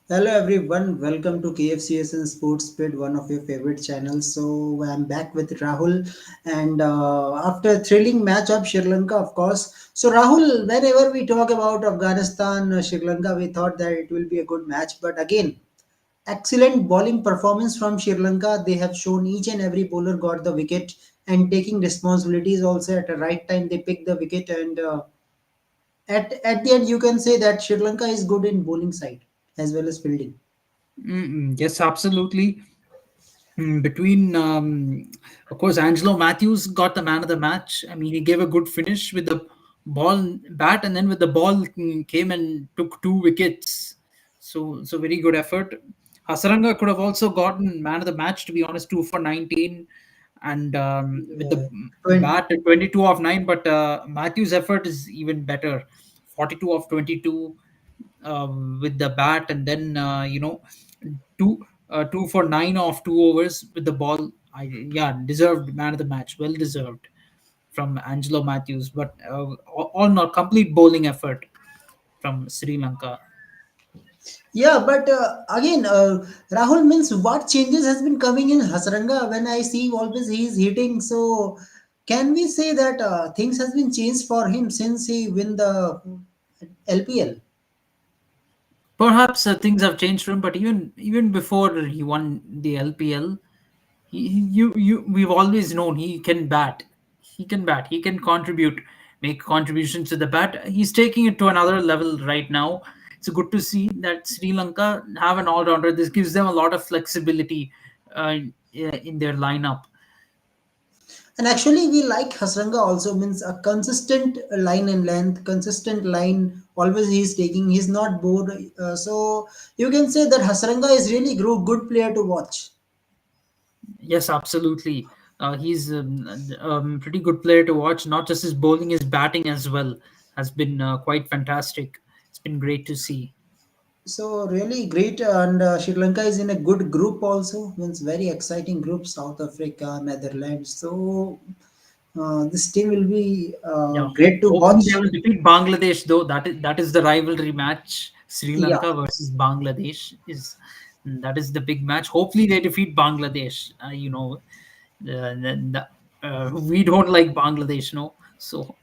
Hello everyone, welcome to KFCS and Sports Pit, one of your favorite channels. So I'm back with Rahul, and after a thrilling match of Sri Lanka, of course. So Rahul, whenever we talk about Afghanistan, Sri Lanka, we thought that it will be a good match, but again, excellent bowling performance from Sri Lanka. They have shown each and every bowler got the wicket and taking responsibilities also at the right time. They picked the wicket, and at the end, you can say that Sri Lanka is good in bowling side as well as fielding. Yes, absolutely. Between, of course, Angelo Matthews got the man of the match. I mean, he gave a good finish with the ball bat, and then with the ball came and took two wickets. So very good effort. Hasaranga could have also gotten man of the match. To be honest, 2 for 19, and with the Uh, bat 22 of 9. But Matthews' effort is even better, 42 of 22 with the bat, and then two 2 for 9 of 2 overs with the ball. Yeah, deserved man of the match, well deserved from Angelo Matthews. But all not complete bowling effort from Sri Lanka. Yeah, but again, Rahul means what changes has been coming in Hasranga when I see always he is hitting. So can we say that things has been changed for him since he win the LPL? Perhaps things have changed for him, but even before he won the LPL, we've always known he can bat. He can bat. He can contribute, make contributions to the bat. He's taking it to another level right now. It's good to see that Sri Lanka have an all-rounder. This gives them a lot of flexibility in their lineup. And actually, we like Hasranga also means a consistent line and length, consistent line. Always he is taking. He's not bored. So you can say that Hasranga is really good player to watch. Yes, absolutely. He's pretty good player to watch. Not just his bowling, his batting as well has been quite fantastic. It's been great to see. So really great, and Sri Lanka is in a good group also. Means very exciting group. South Africa, Netherlands. So this team will be Yeah, great to hopefully they watch. will defeat Bangladesh though. That is the rivalry match. Sri Yeah. Lanka versus Bangladesh is that is the big match. Hopefully they defeat Bangladesh. We don't like Bangladesh, no. So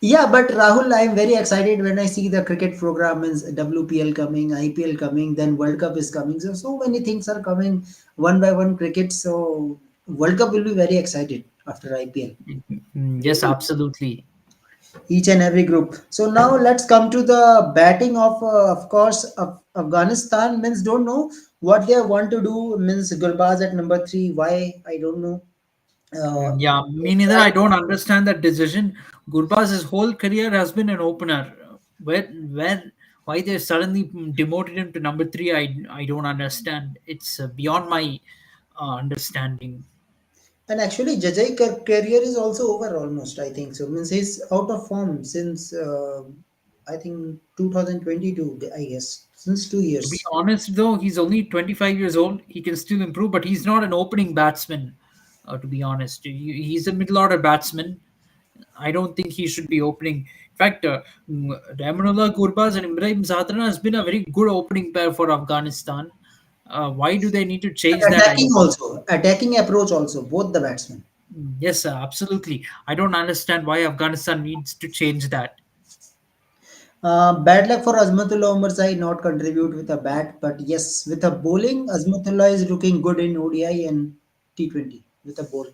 Yeah, but Rahul, I am very excited when I see the cricket program means WPL coming, IPL coming, then World Cup is coming. So many things are coming one by one cricket. So World Cup will be very excited after IPL. yes, absolutely. Each and every group. So now let's come to the batting of course, Afghanistan. Means don't know what they want to do. Means Gurbaz at number three. Why I don't know. Uh, Yeah, me neither. I don't understand that decision. Gurbaz's whole career has been an opener. Where, why they suddenly demoted him to number three? I don't understand. It's beyond my understanding. and actually, Jajai career is also over almost. I think so. Means he's out of form since I think 2022. I guess since two To be years. honest, though, he's only 25 years old. He can still improve, but he's not an opening batsman. To be honest, he's a middle order batsman. I don't think he should be opening. In fact, Ramanullah Gurbaz and Ibrahim Zadran has been a very good opening pair for Afghanistan. Why do they need to change And that? I attacking don't. also, attacking approach also. Both the batsmen. Yes, absolutely. I don't understand why Afghanistan needs to change that. Bad luck for Azmatullah Omarzai not contribute with a bat, but yes, with a bowling, Azmatullah is looking good in ODI and T20 with a ball.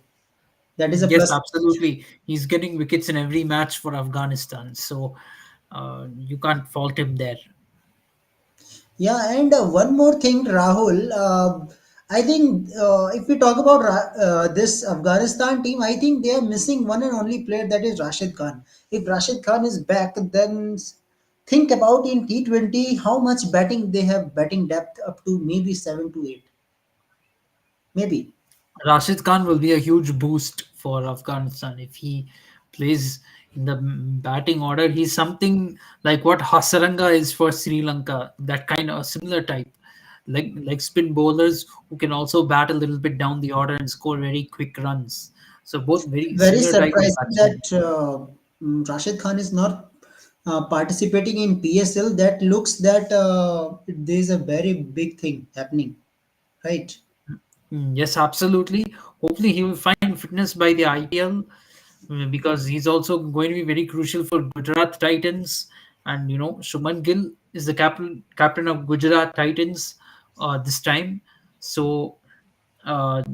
That is a Yes, plus. absolutely. He's getting wickets in every match for Afghanistan, so you can't fault him there. Yeah, and one more thing, Rahul. I think if we talk about this Afghanistan team, I think they are missing one and only player that is Rashid Khan. If Rashid Khan is back, then think about in T20 how much batting they have, batting depth up to maybe 7 to 8, maybe. Rashid Khan will be a huge boost for Afghanistan if he plays in the batting order. He's something like what Hasaranga is for Sri Lanka, that kind of similar type, like spin bowlers who can also bat a little bit down the order and score very quick runs. So both very Very similar type of surprising that batsmen. Rashid Khan is not. participating in PSL, that looks that there's a very big thing happening, right? Yes, absolutely. Hopefully, he will find fitness by the IPL, because he's also going to be very crucial for Gujarat Titans. And Shubman Gill is the captain of Gujarat Titans this time. So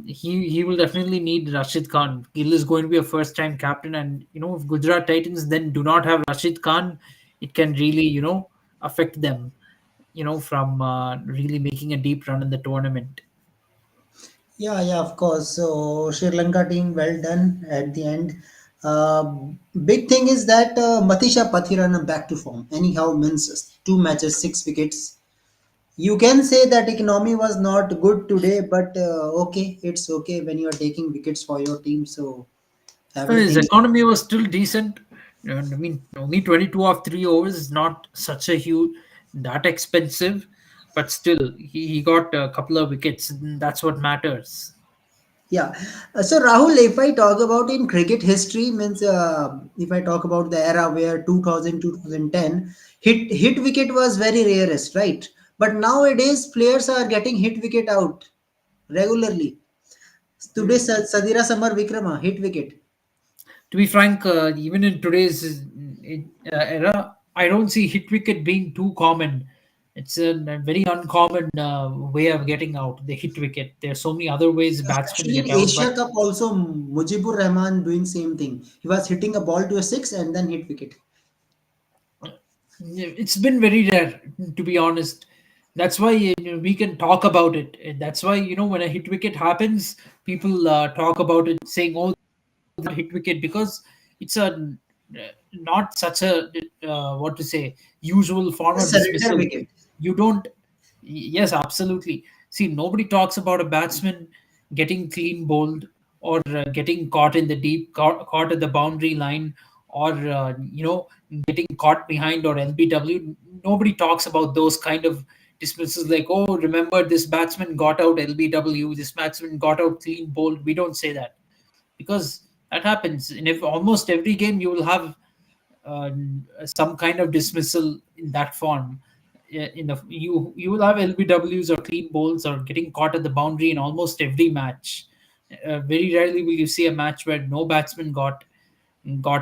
he will definitely need Rashid Khan. Gill is going to be a first time captain, and if Gujarat Titans then do not have Rashid Khan, it can really affect them. From really making a deep run in the tournament. Yeah, yeah, of course. So Sri Lanka team, well done at the end. Uh, Big thing is that Matisha Pathirana back to form. Anyhow, means 2 matches, 6 wickets. You can say that economy was not good today, but okay, it's okay when you are taking wickets for your team. So Well, his everything. economy was still decent. I mean, only 22 of 3 overs is not such a huge, that expensive, but still, he got a couple of wickets. And that's what matters. Yeah. So Rahul, if I talk about in cricket history, means if I talk about the era where 2000 2010 hit wicket was very rarest, right? But nowadays players are getting hit wicket out regularly. Today Sadira Samar Vikrama hit wicket. To be frank, even in today's era, I don't see hit wicket being too common. It's a very uncommon way of getting out the hit wicket. There are so many other ways batsmen Actually, in get out, but Asia Cup also Mujibur Rahman doing same thing. He was hitting a ball to a six and then hit wicket. it's been very rare, to be honest. That's why we can talk about it. And that's why when a hit wicket happens, people talk about it, saying, "Oh, hit wicket," because it's not such a what to say, usual form A of surrender dismissal. wicket. You don't. Yes, absolutely. See, nobody talks about a batsman getting clean bowled, or getting caught in the deep, caught at the boundary line, or getting caught behind, or LBW. Nobody talks about those kind of dismissals, like, "Oh, remember this batsman got out LBW, this batsman got out clean bowled." We don't say that, because that happens in almost every game. You will have uh, some kind of dismissal in that form. In the you will have LBWs or clean bowls or getting caught at the boundary in almost every match. Very rarely will you see a match where no batsman got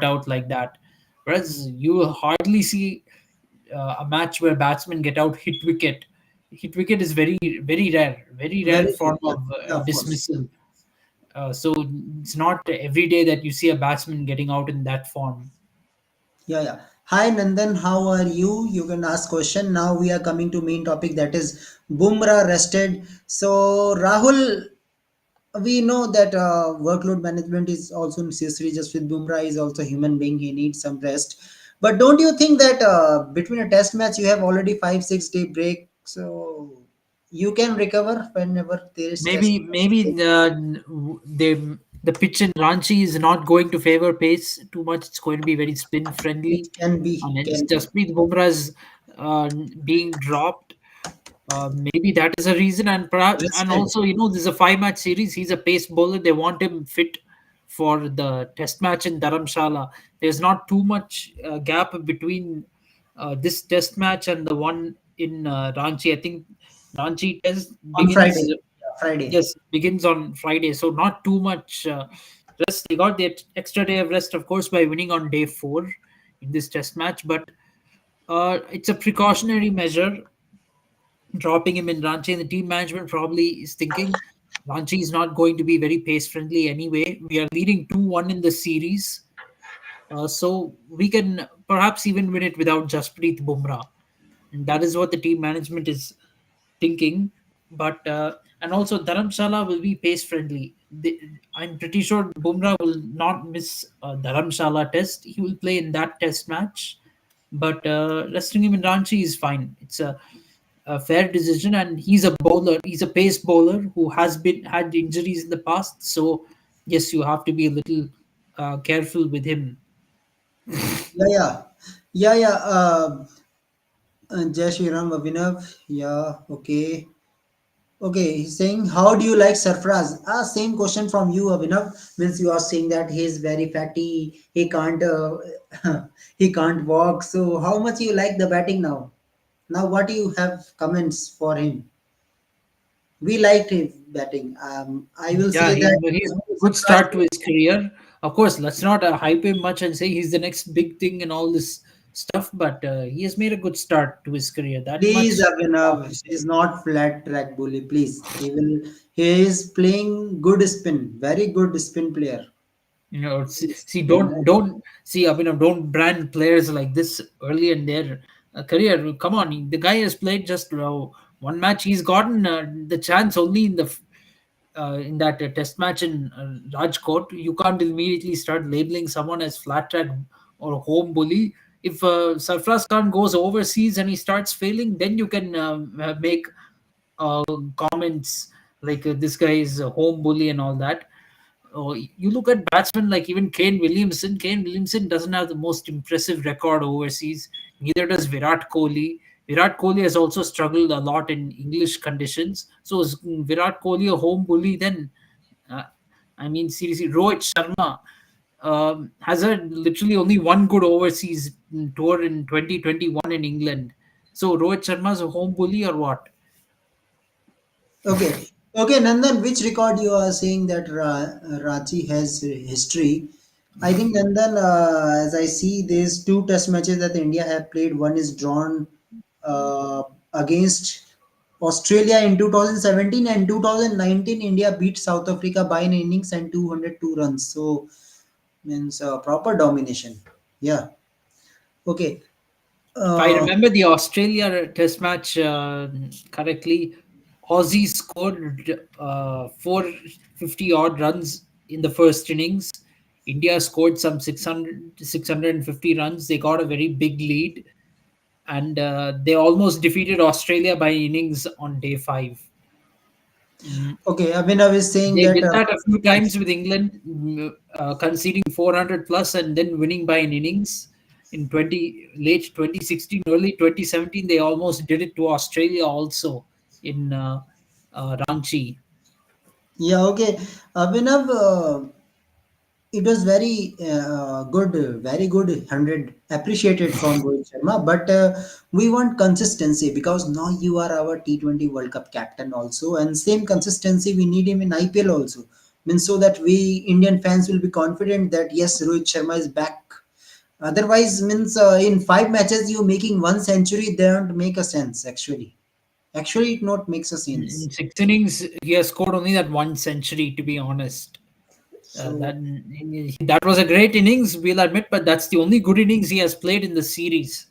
out like that. Whereas you will hardly see a match where batsmen get out hit wicket. Hit wicket is very rare Very good. form Yeah, of yeah, of course. dismissal. So it's not every day that you see a batsman getting out in that form. Yeah, yeah. Hi Nandan, how are you? You can ask question. Now we are coming to main topic, that is Bumrah rested. So Rahul, we know that workload management is also necessary. Just with Bumrah is also human being. He needs some rest. But don't you think that between a test match you have already 5 6 day break, so you can recover whenever there is test Maybe match? the pitch in Ranchi is not going to favor pace too much. It's going to be very spin It friendly, and hence can be Jasprit Bumrah's being dropped. Maybe that is a reason, and perhaps, and rested. also there's a 5 match series. He's a pace bowler. They want him fit for the test match in Dharamshala. There's not too much gap between this test match and the one in Ranchi. I think Ranchi test On begins. Friday. Yeah, Friday. Yes, begins on Friday, so not too much rest. They got the extra day of rest, of course, by winning on day 4 in this test match, but it's a precautionary measure dropping him in Ranchi, and the team management probably is thinking Ranchi is not going to be very pace friendly anyway. We are leading 2-1 in the series, so we can perhaps even win it without Jasprit Bumrah. And that is what the team management is thinking. But and also Dharamshala will be pace friendly. I'm pretty sure Bumrah will not miss Dharamshala test. He will play in that test match. But resting him in Ranchi is fine. It's a fair decision, and he's a bowler. He's a pace bowler who has been had injuries in the past. So yes, you have to be a little careful with him. Yeah, yeah. Yeah, yeah. Jai Shri Ram Abhinav. Yeah, okay. Okay, he's saying, how do you like Sarfraz? Same question from you, Abhinav. Means you are saying that he is very fatty, he can't, he can't walk. So how much you like the batting now? Now, what do you have comments for him? We liked his batting. I will Yeah, say that he's made a good Sarfraz, start to his career. Of course, let's not hype him much and say he's the next big thing and all this stuff, but he has made a good start to his career. That please, much we have Abhinav, to say. he's not flat track bully. Please, he is playing good spin, very good spin player. See, don't see. I mean, don't brand players like this early in their career. Come on, the guy has played just one match. He's gotten the chance only in that test match in Rajkot. You can't immediately start labeling someone as flat track or a home bully. If Sarfraz Khan goes overseas and he starts failing, then you can make uh, comments like this guy is a home bully and all that. You look at batsmen like even Kane Williamson. Kane Williamson doesn't have the most impressive record overseas. Neither does Virat Kohli. Virat Kohli has also struggled a lot in English conditions. So is Virat Kohli a home bully then? Uh, I mean, seriously, Rohit Sharma has had literally only one good overseas tour in 2021 in England. So Rohit Sharma's a home bully or what? Okay, okay, Nandan, which record you are saying that Ranchi has history? I think Nandan, as I see, there's two test matches that India have played. One is drawn uh, against Australia in 2017, and 2019 India beat South Africa by an innings and 202 runs. So means proper domination. Yeah. Okay. If I Uh, remember the Australia Test match correctly, Aussie scored 450 odd runs in the first innings. India scored some 650 runs. They got a very big lead, and they almost defeated Australia by innings on day five. Mm, okay. Abhinav is saying they that. did that a few times with England, conceding 400 plus and then winning by an innings. In late 2016, early 2017, they almost did it to Australia also in Ranchi. Yeah. Okay. Abhinav. It was good, very good 100 appreciated from Rohit Sharma. But we want consistency because now you are our T20 World Cup captain also, and same consistency we need him in IPL also. Means so that we Indian fans will be confident that yes, Rohit Sharma is back. Otherwise, means in 5 matches you making one century, they don't make a sense actually. Actually, it not makes a sense. In 6 innings, he has scored only that one century, to be honest. So That was a great innings, we'll admit, but that's the only good innings he has played in the series.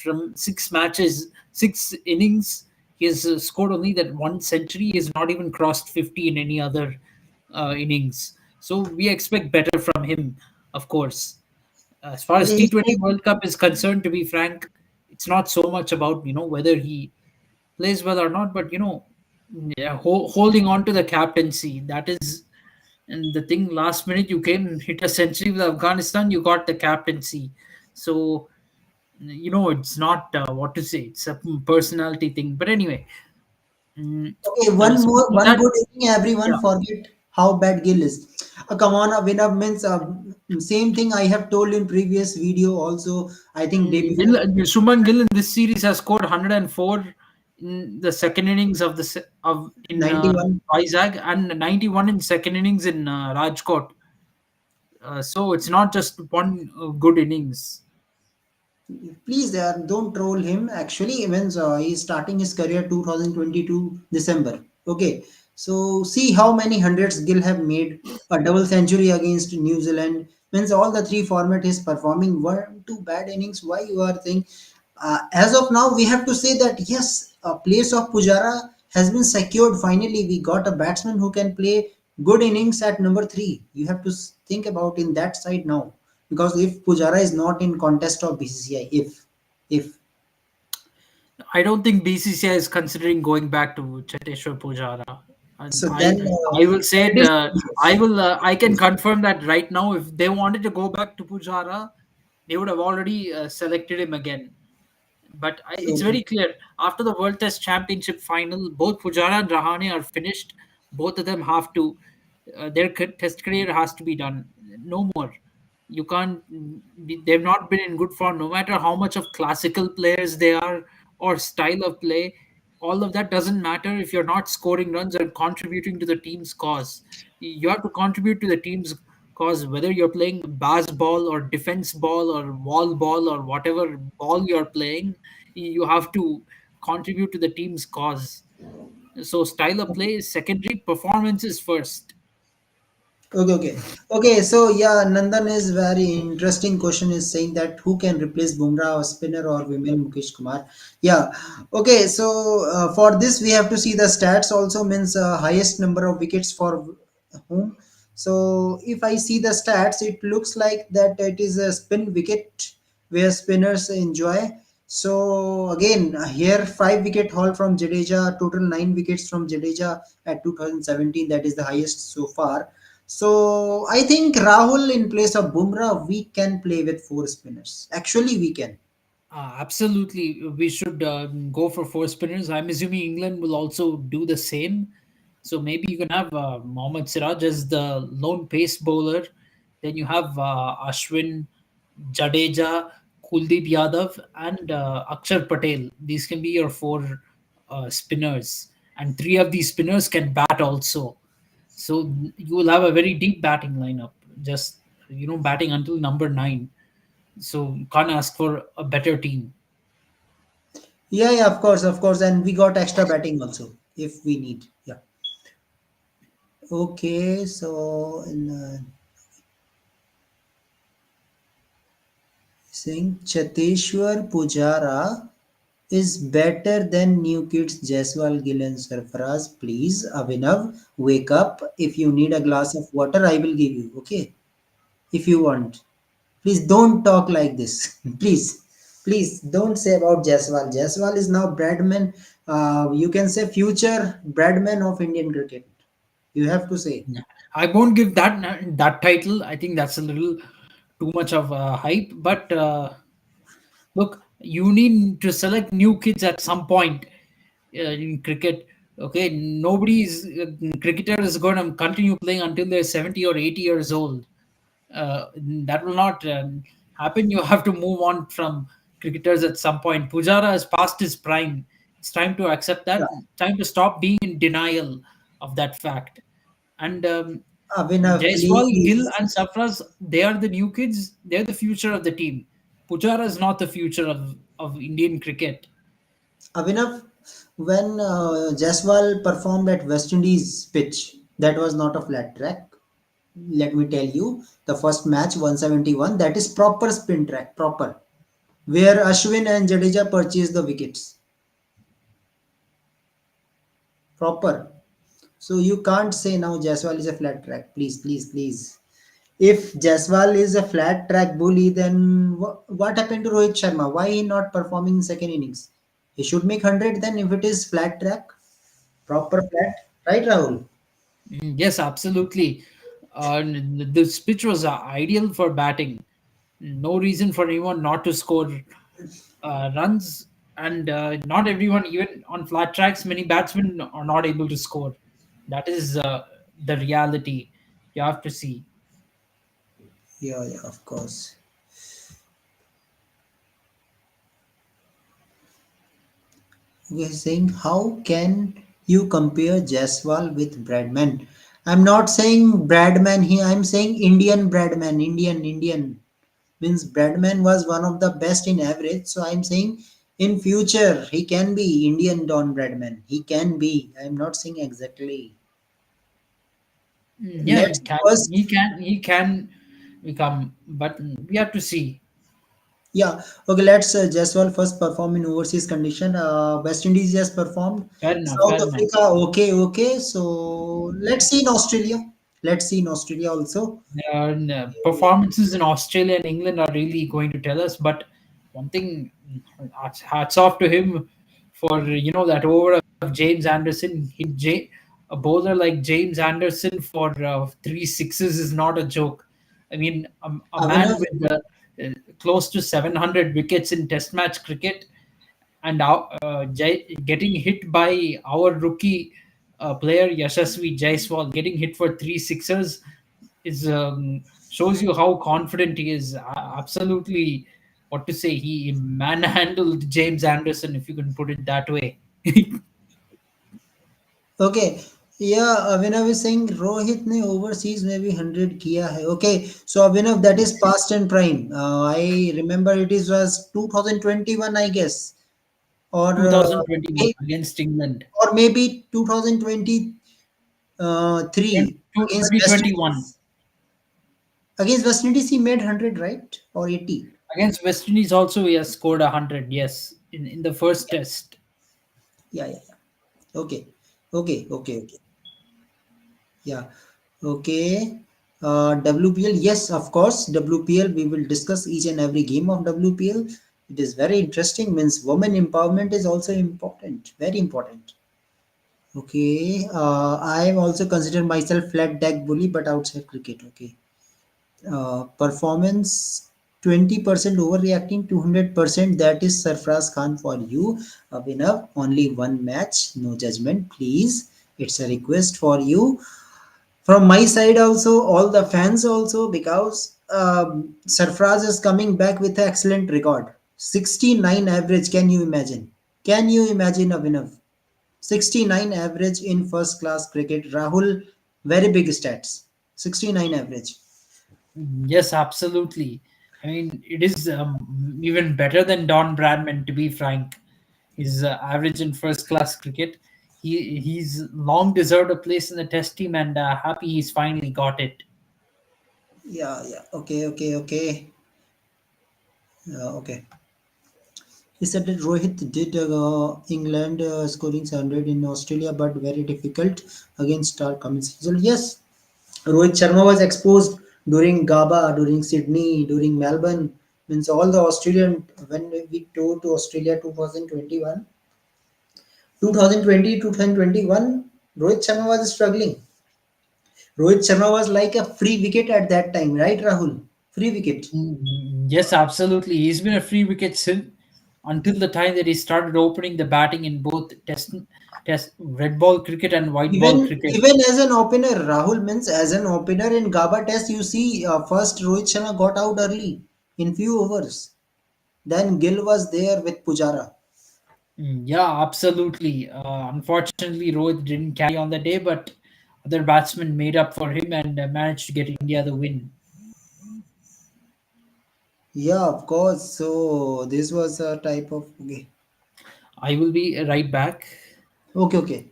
From 6 matches, 6 innings, he has scored only that one century. He has not even crossed 50 in any other innings. So we expect better from him, of course. As far as okay, he's T20 saying, World Cup is concerned, to be frank, it's not so much about whether he plays well or not, but yeah, holding on to the captaincy. That is, and the thing. Last minute, you came hit a century with Afghanistan. You got the captaincy. So it's not what to say. It's a personality thing. But anyway, mm, okay, so with one that, good inning. Everyone yeah. forget how bad Gill is. Come on, winner means same thing I have told in previous video also. I think day before Shuman Gill in this series has scored 104 in the second innings of of in 91. Vizag and 91 in second innings in Rajkot. So it's not just one good innings. Please, don't troll him. Actually, means he's starting his career 2022 December. Okay, so see how many hundreds Gill have made. A double century against New Zealand. Means all the three format is performing. One two bad innings. Why you are saying? As of now, we have to say that yes, a place of Pujara has been secured. Finally, we got a batsman who can play good innings at number three. You have to think about in that side now, because if Pujara is not in contest of BCCI, if I don't think BCCI is considering going back to Cheteshwar Pujara. And so, I then I will say it it. is I can confirm that right now. If they wanted to go back to Pujara, they would have already selected him again. But it's So very clear after the World Test Championship final, both Pujara and Rahane are finished. Both of them have to, their test career has to be done. No more. You can't. They've not been in good form, no matter how much of classical players they are or style of play. All of that doesn't matter if you're not scoring runs or contributing to the team's cause. You have to contribute to the team's cause, whether you're playing bas ball or defense ball or wall ball or whatever ball you're playing. You have to contribute to the team's cause. So style of play is secondary, performance is first. okay, okay. So yeah, Nandan is very interesting question is saying that who can replace Bumrah or spinner or women Mukesh Kumar. Yeah, okay. So for this we have to see the stats also means highest number of wickets for whom. So if I see the stats, it looks like that it is a spin wicket where spinners enjoy. So again, here 5 wicket haul from Jadeja, total 9 wickets from Jadeja at 2017. That is the highest so far. So I think Rahul in place of Bumrah, we can play with 4 spinners. Actually, we can. Absolutely, we should go for four spinners. I'm assuming England will also do the same. So maybe you can have Mohammad Siraj as the lone pace bowler. Then you have Ashwin, Jadeja, Kuldeep Yadav, and Akshar Patel. These can be your four spinners, and three of these spinners can bat also. So you will have a very deep batting lineup. Just batting until number 9. So you can't ask for a better team. Yeah, yeah, of course, and we got extra batting also if we need. Yeah. Okay, so in saying Cheteshwar Pujara is better than new kids Jaiswal, Gill and Sarfaraz. Please, Abhinav, wake up. If you need a glass of water, I will give you. Okay, if you want. Please don't talk like this. Please don't say about Jaiswal. Jaiswal is now Bradman. You can say future Bradman of Indian cricket. You have to say. Yeah. I won't give that title. I think that's a little too much of hype. But look, you need to select new kids at some point in cricket. Okay, nobody's cricketer is going to continue playing until they're 70 or 80 years old. That will not happen. You have to move on from cricketers at some point. Pujara has passed his prime. It's time to accept Yeah. that. Time to stop being in denial of that fact. And Abhinav, Jaiswal, Gill, please. and Safraz, they are the new kids. They're the future of the team. Pujara is not the future of Indian cricket. Abhinav, when Jaiswal performed at West Indies pitch, that was not a flat track. Let me tell you, the first match 171, that is proper spin track, proper. Where Ashwin and Jadeja purchased the wickets. Proper. So you can't say now Jaiswal is a flat track. Please. If Jaiswal is a flat track bully, then what happened to Rohit Sharma? Why he not performing in second innings? He should make 100 then if it is flat track, proper flat. Right, Rahul? Yes, absolutely. This pitch was ideal for batting. No reason for anyone not to score runs, and not everyone, even on flat tracks, many batsmen are not able to score. That is the reality. You have to see. Yeah, of course. We are saying how can you compare Jaiswal with Bradman? I'm not saying Bradman here. I'm saying Indian Bradman. Indian. Means Bradman was one of the best in average. So I'm saying in future he can be Indian Don Bradman. He can be. I'm not saying exactly. Yeah, Let's first, he can become, but we have to see. yeah. Okay, let's Jaiswal first perform in overseas condition. West Indies just performed. Fair enough, South fair enough. Africa, okay. So let's see in Australia. Let's see in Australia also. Performances in Australia and England are really going to tell us. But one thing, hats off to him for that over of James Anderson. A bowler like James Anderson for 3 sixes is not a joke. I mean, a man Avinav, with close to 700 wickets in Test match cricket. and getting hit by our rookie player Yashasvi Jaiswal, getting hit for three sixers is shows you how confident he is. Absolutely, what to say? He manhandled James Anderson, if you can put it that way. Okay. Yeah, Abhinav is saying Rohit ने overseas में भी 100 किया है. Okay, so Abhinav, that is past and prime. I remember it is was 2021, I guess, or 2021 against England. or maybe 2023 Against against West 2021 Indies. Against West Indies, he made 100, right? Or 80. against West Indies also he has scored 100. Yes, in the first test. Yeah, yeah, yeah. Okay, okay, okay, okay. Yeah. Okay. WPL, yes, of course. WPL, we will discuss each and every game of WPL. It is very interesting. Means women empowerment is also important. Very important. Okay. I also consider myself flat deck bully, but outside cricket. Okay. Performance 20% overreacting, 200%. That is Sarfraz Khan for you. Abhinav, only one match. No judgment, please. It's a request for you from my side also, all the fans also, because Sarfraz is coming back with an excellent record. 69 average, can you imagine? Can you imagine, Abhinav? 69 average in first class cricket. Rahul, very big stats. 69 average. Yes, absolutely. I mean, it is even better than Don Bradman, to be frank. His average in first class cricket. He's long deserved a place in the Test team, and happy he's finally got it. Yeah, yeah. Okay, okay, okay. Okay. He said that Rohit did England scoring 100 in Australia, but very difficult against Star Cummins. So, yes, Rohit Sharma was exposed during GABA, during Sydney, during Melbourne. Means all the Australian, when we toured to Australia 2021, 2020, 2021, Rohit Sharma was struggling. Rohit Sharma was like a free wicket at that time, right, Rahul? Free wicket. Yes, absolutely. He's been a free wicket since until the time that he started opening the batting in both test red ball cricket and white ball cricket. Even as an opener, Rahul means as an opener in GABA test, you see first Rohit Sharma got out early in few overs. Then Gill was there with Pujara. Yeah, absolutely. Unfortunately, Rohit didn't carry on the day, but other batsmen made up for him and managed to get India the win. Yeah, of course. So this was a type of okay. I will be right back. Okay, okay.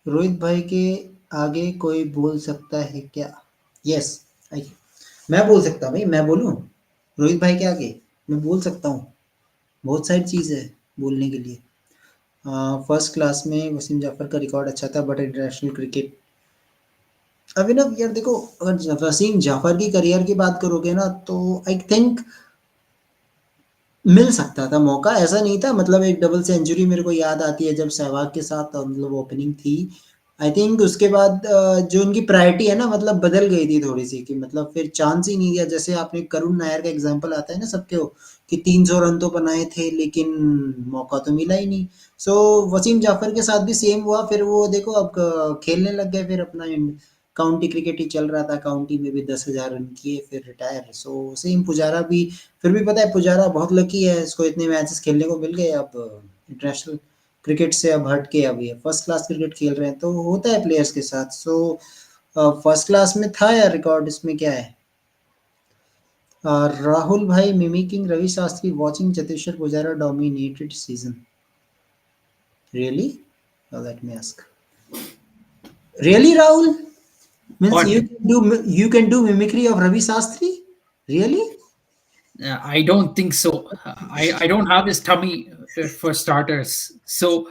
Rohit भाई के आगे कोई बोल सकता है क्या? Yes, आई मैं बोल सकता हूँ भाई, मैं बोलूँ रोहित भाई के आगे? मैं बोल सकता हूँ, बहुत सारी चीज़ है बोलने के लिए। फर्स्ट क्लास में वसीम जाफर का रिकॉर्ड अच्छा था, बट इंटरनेशनल क्रिकेट अभिनव यार देखो, अगर वसीम जाफर की करियर की बात करोगे ना, तो आई थिंक मिल सकता था मौका, ऐसा नहीं था। मतलब एक डबल सेंचुरी मेरे को याद आती है जब सहवाग के साथ मतलब ओपनिंग थी। आई थिंक उसके बाद जो उनकी प्रायोरिटी है ना, मतलब बदल गई थी थोड़ी सी, कि मतलब फिर चांस ही नहीं दिया। जैसे आपने करुण नायर का एग्जांपल आता है ना सबके हो, कि 300 रन तो बनाए थे लेकिन मौका तो मिला ही नहीं। सो वसीम जाफर के साथ भी सेम हुआ। फिर वो देखो अब खेलने लग गए, फिर अपना काउंटी क्रिकेट ही चल रहा था, काउंटी में भी 10,000 रन किए फिर रिटायर। सो सेम पुजारा भी, फिर भी पता है पुजारा बहुत लकी है, इसको इतने मैचेस खेलने को मिल गए। अब इंटरनेशनल क्रिकेट से अब हट के अब ये फर्स्ट क्लास क्रिकेट खेल रहे हैं, तो होता है प्लेयर्स के साथ। सो फर्स्ट क्लास में था यार रिकॉर्ड, इसमें क्या है। राहुल भाई mimicking Ravi Shastri watching Cheteshwar Pujara dominated season, really? Let me ask, really Rahul? Means But you can do mimicry of Ravi Shastri? Really? I don't think so. I don't have his tummy for starters. So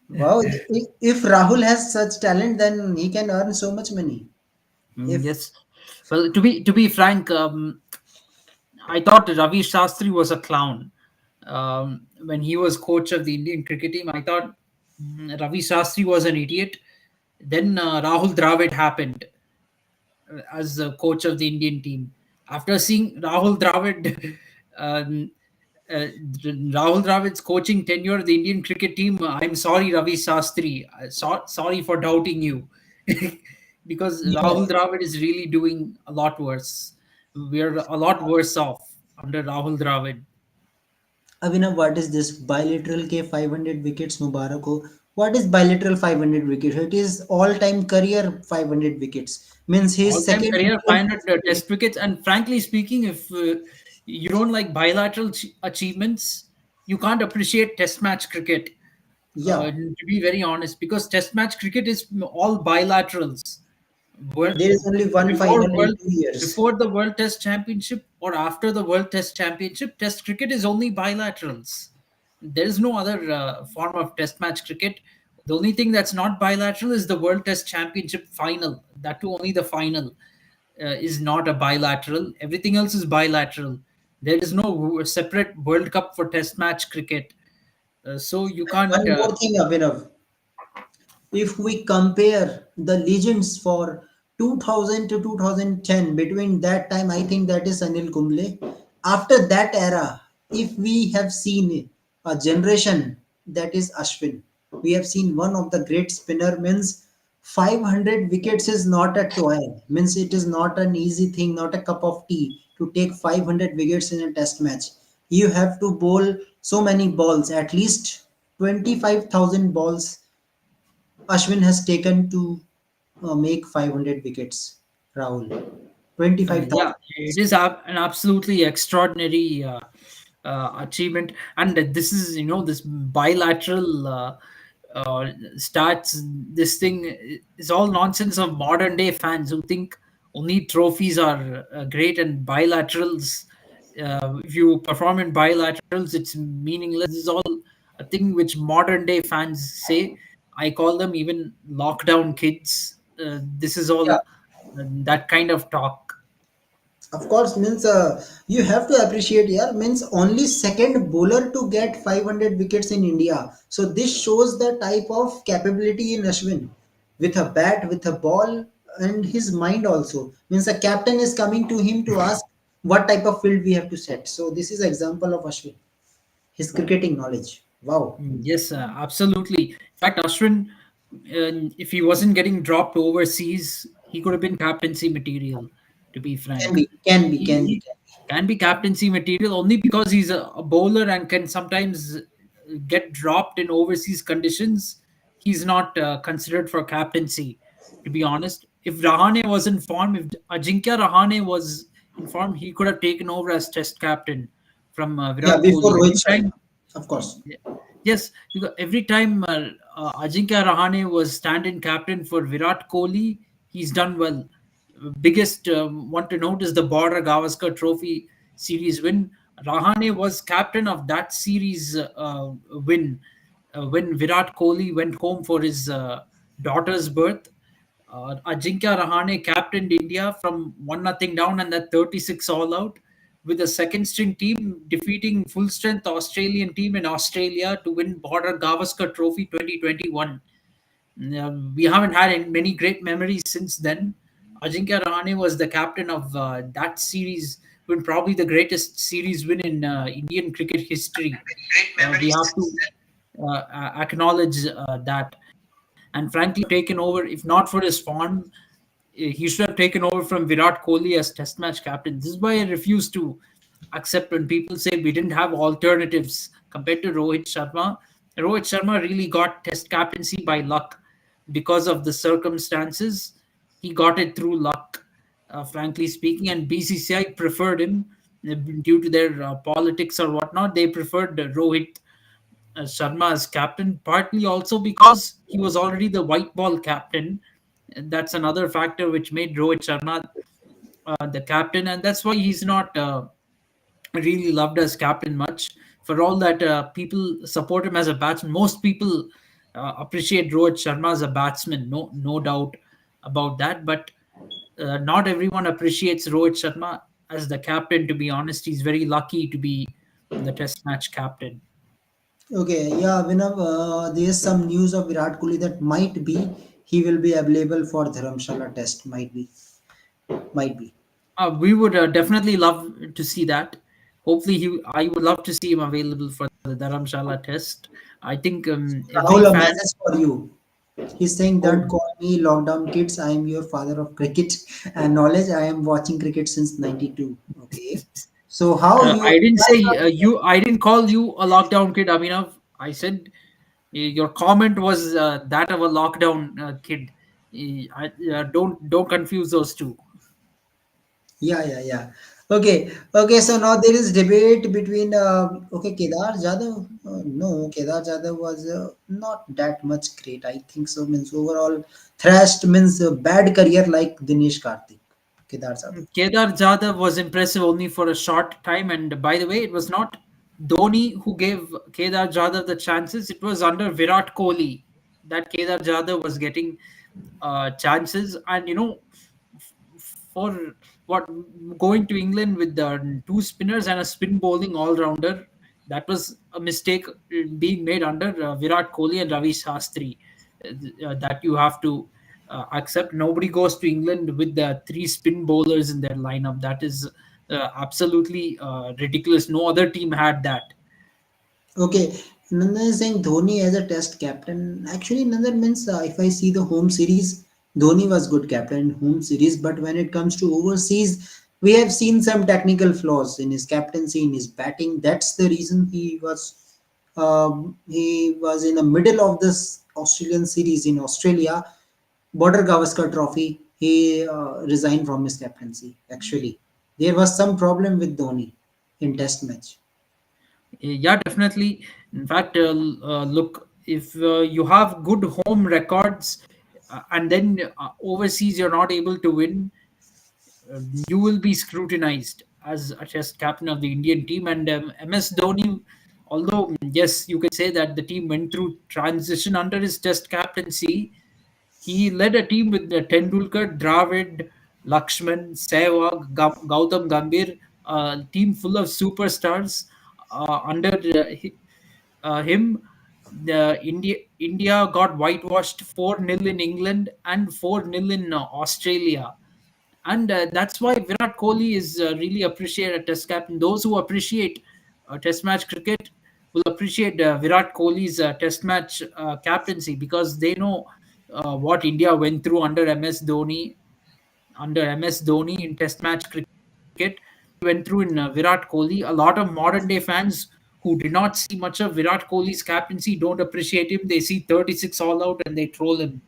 Wow, if Rahul has such talent, then he can earn so much money. If yes. Well, to be frank, I thought Ravi Shastri was a clown. When he was coach of the Indian cricket team, I thought Ravi Shastri was an idiot. Then Rahul Dravid happened as the coach of the Indian team. After seeing Rahul Dravid, um, uh, Rahul Dravid's coaching tenure of the Indian cricket team, I'm sorry, Ravi Shastri. Sorry for doubting you. Because Rahul Yes. Dravid is really doing a lot worse. We're a lot worse off under Rahul Dravid. Abhinav, what is this bilateral K 500 wickets Mubarako? What is bilateral 500 wickets? It is all-time career 500 wickets. Means his All-time second career bowler 500 test wickets. And frankly speaking, if you don't like bilateral achievements, you can't appreciate test match cricket. yeah, To be very honest, because test match cricket is all bilaterals. World, there is only one before final in world 2 years. before the World Test Championship or after the World Test Championship, Test cricket is only bilaterals. There is no other form of Test match cricket. The only thing that's not bilateral is the World Test Championship final. That too, only the final is not a bilateral. Everything else is bilateral. There is no separate World Cup for Test match cricket. So you can't. One more thing, Abhinav. If we compare the legends for 2000 to 2010, between that time, I think that is Anil Kumble. After that era, if we have seen a generation, that is Ashwin. We have seen one of the great spinner. Means 500 wickets is not a toy. Means it is not an easy thing, not a cup of tea to take 500 wickets in a test match. You have to bowl so many balls, at least 25,000 balls Ashwin has taken to make 500 wickets. Rahul, Yeah, 25,000 it wickets. is an absolutely extraordinary achievement, and this is this bilateral stats. This thing is all nonsense of modern day fans who think only trophies are great and bilaterals. If you perform in bilaterals, it's meaningless. This is all a thing which modern day fans say. I call them even lockdown kids. This is all Yeah, that kind of talk. of course. Means you have to appreciate. Yeah, means only second bowler to get 500 wickets in India. So this shows the type of capability in Ashwin, with a bat, with a ball, and his mind also. Means the captain is coming to him to ask what type of field we have to set. So this is example of Ashwin, his cricketing knowledge. Wow, Yes, absolutely. In fact, Ashwin, if he wasn't getting dropped overseas, he could have been captaincy material, to be can frank. be, can be, can be, He can be. can be captaincy material only because he's a bowler and can sometimes get dropped in overseas conditions. He's not considered for captaincy, to be honest. If Rahane was in form, if Ajinkya Rahane was in form, he could have taken over as test captain from Yeah, Virat before Kohli. Rohit Every Sharma, time of course. Yes, because every time Ajinkya Rahane was stand-in captain for Virat Kohli, he's done well. Biggest one to note is the Border Gavaskar Trophy series win. Rahane was captain of that series win when Virat Kohli went home for his daughter's birth. Ajinkya Rahane captained India from 1-0 down and that 36 all out with a second string team defeating full strength Australian team in Australia to win Border Gavaskar Trophy 2021. We haven't had many great memories since then. Ajinkya Rahane was the captain of that series, win probably the greatest series win in Indian cricket history. We have to acknowledge that. And frankly, taken over, if not for his form, he should have taken over from Virat Kohli as Test match captain. This is why I refuse to accept when people say we didn't have alternatives compared to Rohit Sharma. Rohit Sharma really got Test captaincy by luck because of the circumstances. He got it through luck, frankly speaking, and BCCI preferred him due to their politics or whatnot. They preferred Rohit Sharma as captain, partly also because he was already the white ball captain. And that's another factor which made Rohit Sharma the captain, and that's why he's not really loved as captain much. For all that people support him as a batsman, most people appreciate Rohit Sharma as a batsman, no doubt about that. But not everyone appreciates Rohit Sharma as the captain. To be honest, he's very lucky to be the Test match captain. Okay, yeah, Abhinav, there is some news of Virat Kohli that might be he will be available for Dharamshala test. Might be, might be. We would definitely love to see that. Hopefully, I would love to see him available for the Dharamshala test. I think every Rahul, a fan. message for you. He's saying, Oh, don't call me lockdown kids. I am your father of cricket and knowledge. I am watching cricket since 92. Okay. So how you I didn't why say not- you. I didn't call you a lockdown kid, Abhinav. I said your comment was that of a lockdown kid. Don't confuse those two. Yeah, yeah, yeah. Okay. Okay, so now there is debate between okay, Kedar Jadhav. No, Kedar Jadhav was not that much great. I think so. Means overall thrashed means bad career like Dinesh Karthik. Kedar Jadhav. Kedar Jadhav was impressive only for a short time, and by the way, it was not Dhoni who gave Kedar Jadhav the chances. It was under Virat Kohli that Kedar Jadhav was getting chances, and for what going to England with the two spinners and a spin bowling all rounder, that was a mistake being made under Virat Kohli and Ravi Shastri. That you have to accept. Nobody goes to England with the three spin bowlers in their lineup. That is absolutely ridiculous. No other team had that. Okay, Nanda is saying Dhoni as a test captain. Actually, Nanda means if I see the home series, Dhoni was good captain in home series. But when it comes to overseas, we have seen some technical flaws in his captaincy, in his batting. That's the reason he was in the middle of this Australian series in Australia, Border Gavaskar Trophy. He resigned from his captaincy. Actually, there was some problem with Dhoni in Test match. Yeah, definitely. In fact, look, if you have good home records and then overseas you're not able to win, you will be scrutinized as a test captain of the Indian team. And MS Dhoni, although yes, you can say that the team went through transition under his test captaincy, he led a team with Tendulkar, Dravid, Lakshman, Sehwag, Gautam Gambhir, a team full of superstars under him. India got whitewashed 4-0 in England and 4-0 in Australia. And that's why Virat Kohli is really appreciated a test captain. Those who appreciate test match cricket will appreciate Virat Kohli's test match captaincy, because they know what India went through under MS Dhoni in Test match cricket. Went through in Virat Kohli. A lot of modern day fans who did not see much of Virat Kohli's captaincy don't appreciate him. They see 36 all out and they troll him.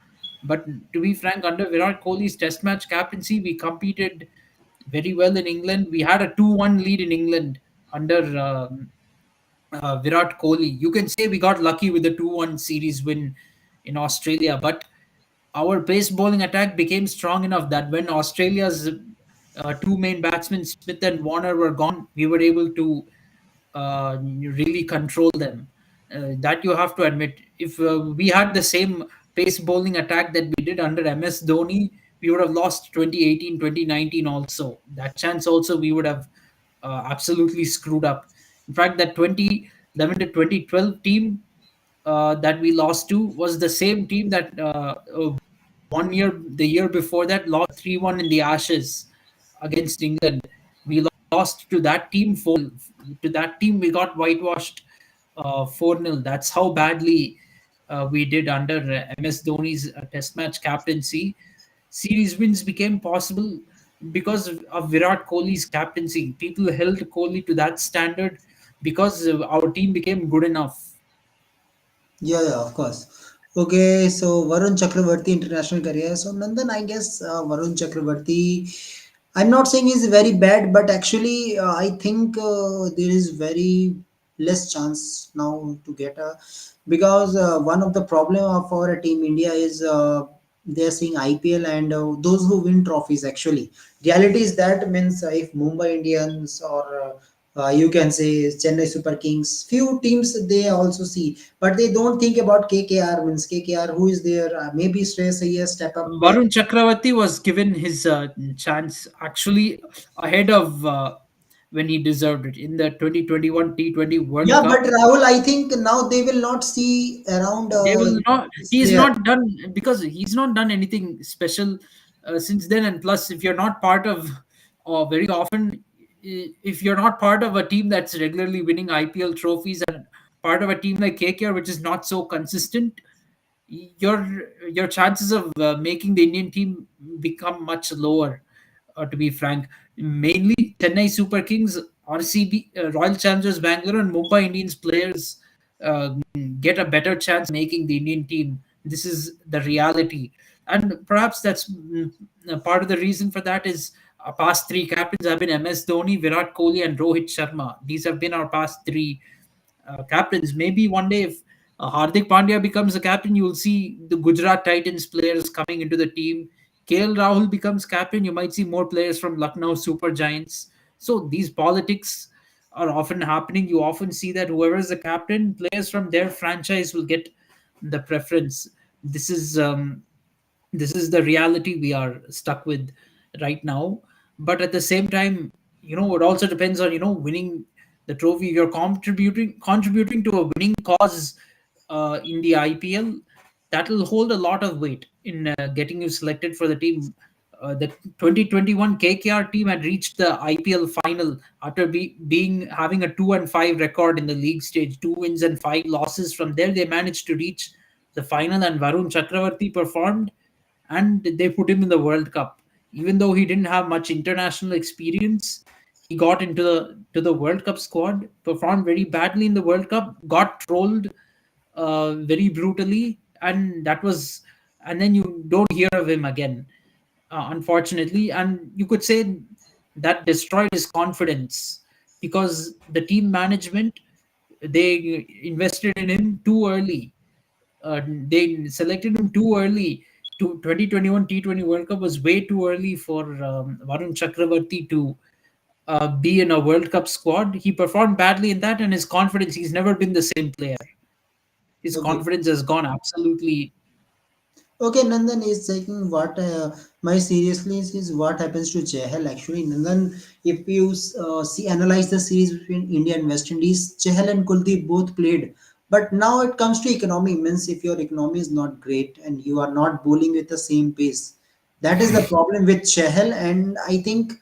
But to be frank, under Virat Kohli's Test match captaincy, we competed very well in England. We had a 2-1 lead in England under Virat Kohli. You can say we got lucky with the 2-1 series win in Australia, but our pace bowling attack became strong enough that when Australia's two main batsmen, Smith and Warner, were gone, we were able to really control them. That you have to admit. If we had the same pace bowling attack that we did under MS Dhoni, we would have lost 2018, 2019 also. That chance also we would have absolutely screwed up. In fact, that 2011 to 2012 team that we lost to was the same team that the year before that, lost 3-1 in the Ashes against England. We lost to that team to that team. We got whitewashed 4-0. That's how badly we did under MS Dhoni's Test match captaincy. Series wins became possible because of Virat Kohli's captaincy. People held Kohli to that standard because our team became good enough. Yeah, yeah, of course. Okay, so Varun Chakravarti international career. So Nandan, I guess Varun Chakravarti, I'm not saying he's very bad, but actually I think there is very less chance now to get a because one of the problem of our team India is they're seeing IPL and those who win trophies actually. Reality is that means if Mumbai Indians or you can say Chennai Super Kings, few teams they also see, but they don't think about KKR means KKR who is there. Maybe Shreyas Iyer step up. Varun Chakravarti was given his chance actually ahead of when he deserved it in the 2021 T20 World Yeah, but Cup. Rahul, I think now they will not see around They will not. this He's player. not done because he's not done anything special since then. And plus, if you're not part of, or very often, if you're not part of a team that's regularly winning IPL trophies and part of a team like KKR, which is not so consistent, your your chances of making the Indian team become much lower. To be frank, mainly Chennai Super Kings, RCB, Royal Challengers Bangalore, and Mumbai Indians players uh, get a better chance making the Indian team. This is the reality, and perhaps that's part of the reason for that is our past three captains have been MS Dhoni, Virat Kohli, and Rohit Sharma. These have been our past three captains. Maybe one day, if Hardik Pandya becomes a captain, you'll see the Gujarat Titans players coming into the team. KL Rahul becomes captain, you might see more players from Lucknow Super Giants. So these politics are often happening. You often see that whoever is the captain, players from their franchise will get the preference. This is this is the reality we are stuck with right now. But at the same time, it also depends on winning the trophy. You're contributing to a winning cause in the IPL. That will hold a lot of weight in getting you selected for the team. The 2021 KKR team had reached the IPL final after being having a 2-5 record in the league stage, 2 wins and 5 losses. From there, they managed to reach the final, and Varun Chakravarti performed, and they put him in the World Cup. Even though he didn't have much international experience, he got into the World Cup squad, performed very badly in the World Cup, got trolled very brutally, and that was, and then you don't hear of him again, unfortunately. And you could say that destroyed his confidence because the team management, they invested in him too early. They selected him too early. To 2021 T20 World Cup was way too early for Varun Chakravarti to be in a World Cup squad. He performed badly in that, and his confidence, he's never been the same player. His Okay. confidence has gone absolutely. Okay, Nandan is taking what my seriously is what happens to Chahal actually. Nandan, if you see analyze the series between India and West Indies, Chahal and Kuldeep both played. But now it comes to economy, means if your economy is not great and you are not bowling with the same pace, that is the problem with Chahal. And I think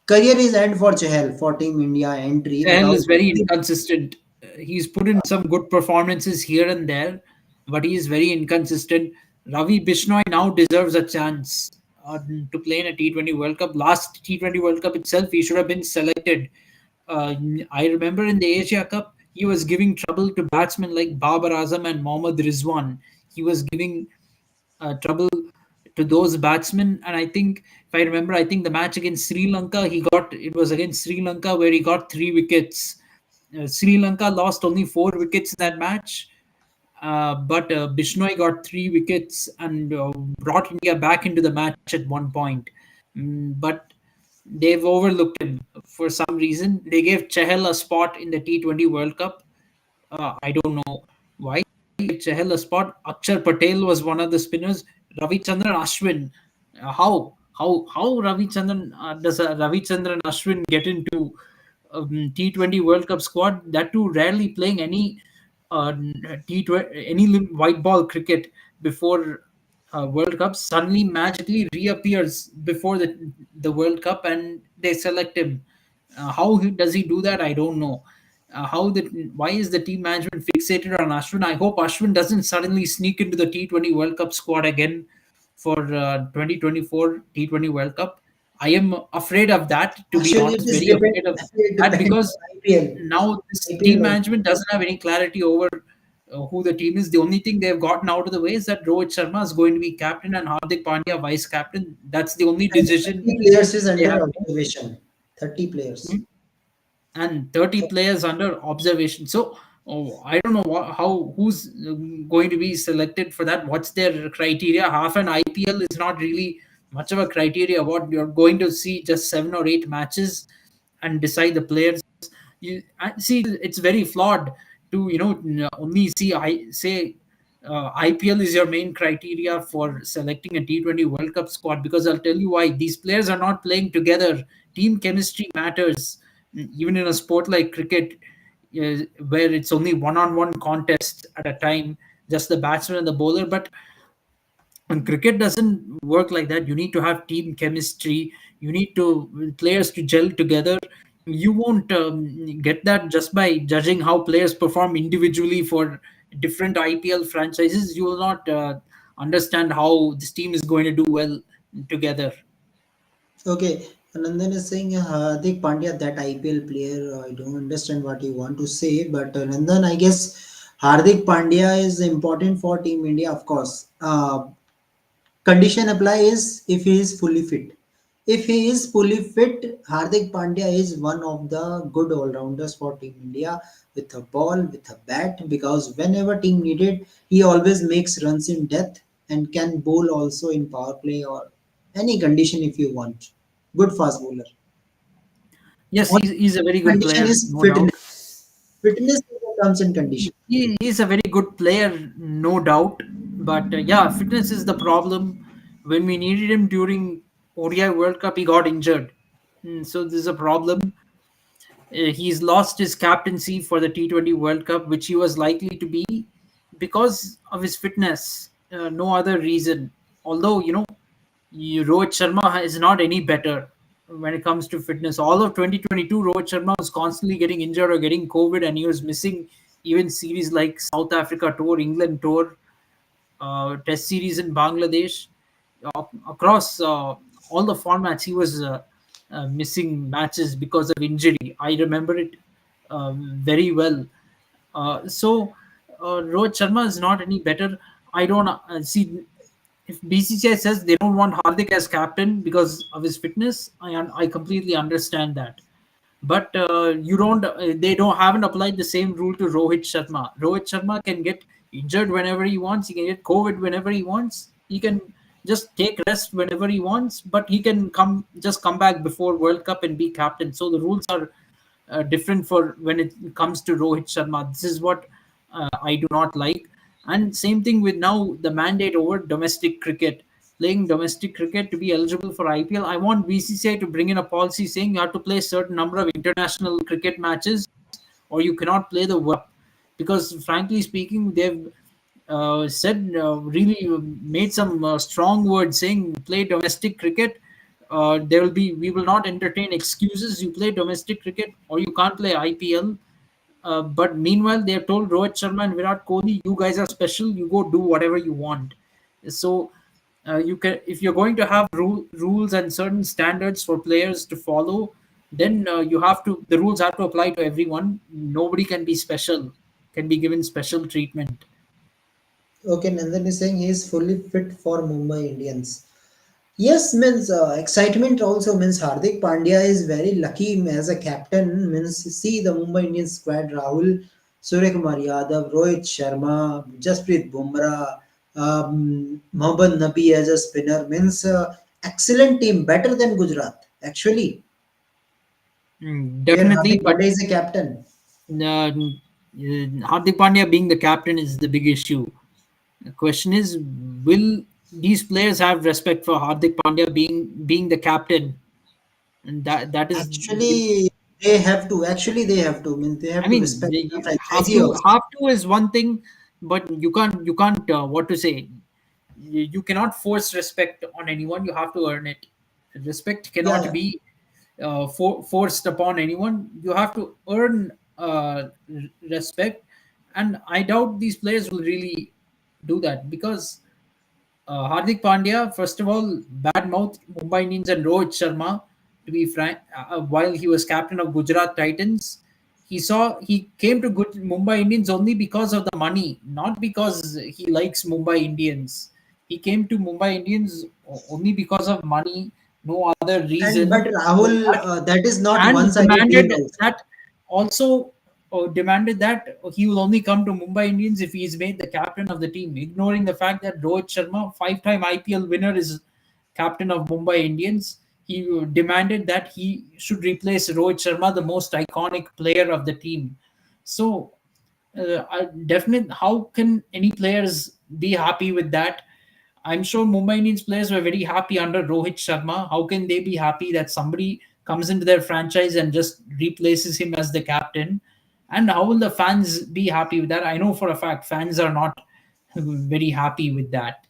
career is end for Chahal for Team India entry Chahal without. is very inconsistent. He's put in some good performances here and there, but he is very inconsistent. Ravi Bishnoi now deserves a chance to play in a T20 World Cup. Last T20 World Cup itself, he should have been selected. Uh, I remember in the Asia Cup, he was giving trouble to batsmen like Babar Azam and Mohammad Rizwan. He was giving trouble to those batsmen. And I think, if I remember, I think the match against Sri Lanka, it was against Sri Lanka where he got 3 wickets. Sri Lanka lost only 4 wickets in that match, but Bishnoi got 3 wickets and brought India back into the match at one point. But they've overlooked him for some reason. They gave Chahal a spot in the T20 World Cup. I don't know why. Chahal a spot. Akshar Patel was one of the spinners. Ravichandran Ashwin. How Ravichandran does Ravichandran Ashwin get into T20 World Cup squad? That too rarely playing any T20 any white ball cricket before World Cup. Suddenly magically reappears before the World Cup, and they select him. Does he do that? I don't know. Why is the team management fixated on Ashwin? I hope Ashwin doesn't suddenly sneak into the T20 World Cup squad again for 2024 T20 World Cup. I am afraid of that, to be Actually, it honest, is very depend. afraid of It that, depends because on IPL. now this IPL team World management doesn't have any clarity over who the team is. The only thing they've gotten out of the way is that Rohit Sharma is going to be captain and Hardik Pandya vice captain. That's the only and decision 30 players is they under have. observation. 30 players. And 30 players under observation. So I don't know who's going to be selected for that. What's their criteria? Half an IPL is not really much of a criteria. What you're going to see just 7 or 8 matches and decide the players. You see, it's very flawed to only see I say IPL is your main criteria for selecting a T20 World Cup squad, because I'll tell you why. These players are not playing together. Team chemistry matters, even in a sport like cricket, where it's only one-on-one contest at a time, just the batsman and the bowler. But And cricket doesn't work like that. You need to have team chemistry. You need to players to gel together. You won't get that just by judging how players perform individually for different IPL franchises. You will not understand how this team is going to do well together. Okay, Nandan is saying Hardik Pandya, that IPL player. I don't understand what you want to say, but Nandan, I guess Hardik Pandya is important for Team India, of course. Condition apply is if he is fully fit. If he is fully fit, Hardik Pandya is one of the good all-rounders for Team India with a ball, with a bat, because whenever team needed, he always makes runs in depth and can bowl also in power play or any condition if you want. Good fast bowler. Yes, Only he's a very good condition player, is no doubt. fitness. Fitness is a terms and condition. He's a very good player, no doubt. But yeah, fitness is the problem. When we needed him during ODI World Cup, he got injured. So there's a problem. He's lost his captaincy for the T20 World Cup, which he was likely to be because of his fitness. No other reason. Although, Rohit Sharma is not any better when it comes to fitness. All of 2022, Rohit Sharma was constantly getting injured or getting COVID, and he was missing even series like South Africa tour, England tour, Test series in Bangladesh. Across all the formats, he was missing matches because of injury. I remember it very well. Rohit Sharma is not any better. I don't see if BCCI says they don't want Hardik as captain because of his fitness. I completely understand that, but you don't. They don't haven't applied the same rule to Rohit Sharma. Rohit Sharma can get injured whenever he wants. He can get COVID whenever he wants. He can just take rest whenever he wants. But he can come back before World Cup and be captain. So the rules are different for when it comes to Rohit Sharma. This is what I do not like. And same thing with now the mandate over domestic cricket. Playing domestic cricket to be eligible for IPL, I want BCCI to bring in a policy saying you have to play a certain number of international cricket matches or you cannot play the World Cup. Because frankly speaking, they've said really made some strong words saying play domestic cricket. There will be we will not entertain excuses. You play domestic cricket or you can't play IPL. But meanwhile, they have told Rohit Sharma and Virat Kohli, "You guys are special. You go do whatever you want." So you can, if you're going to have rules and certain standards for players to follow, then you have to. The rules have to apply to everyone. Nobody can be special. Can be given special treatment. Okay, Nandan is saying he is fully fit for Mumbai Indians. Yes, means excitement also means Hardik Pandya is very lucky as a captain. Means see the Mumbai Indians squad: Rahul, Suryakumar Yadav, Rohit Sharma, Jasprit Bumrah, Mohammad Nabi as a spinner. Means excellent team, better than Gujarat actually, where Definitely, Hardik but Pandya is a captain. Hardik Pandya being the captain is the big issue. The question is, will these players have respect for Hardik Pandya being the captain? And that is the big. Actually, they have to. Actually, they have to. Means they I have to mean, respect the you franchise also. have to is one thing, but you can't what to say. You cannot force respect on anyone. You have to earn it. Respect cannot Yeah. be forced upon anyone. You have to earn respect, and I doubt these players will really do that because Hardik Pandya, first of all, badmouthed Mumbai Indians and Rohit Sharma. To be frank, while he was captain of Gujarat Titans, he came to good Mumbai Indians only because of the money, not because he likes Mumbai Indians. He came to Mumbai Indians only because of money, no other And reason. but Rahul, That that is not and one-sided deal demanded also. that also demanded that he will only come to Mumbai Indians if he is made the captain of the team, ignoring the fact that Rohit Sharma, five-time IPL winner, is captain of Mumbai Indians. He demanded that he should replace Rohit Sharma, the most iconic player of the team. So, definitely, how can any players be happy with that? I'm sure Mumbai Indians players were very happy under Rohit Sharma. How can they be happy that somebody comes into their franchise and just replaces him as the captain? And how will the fans be happy with that? I know for a fact fans are not very happy with that.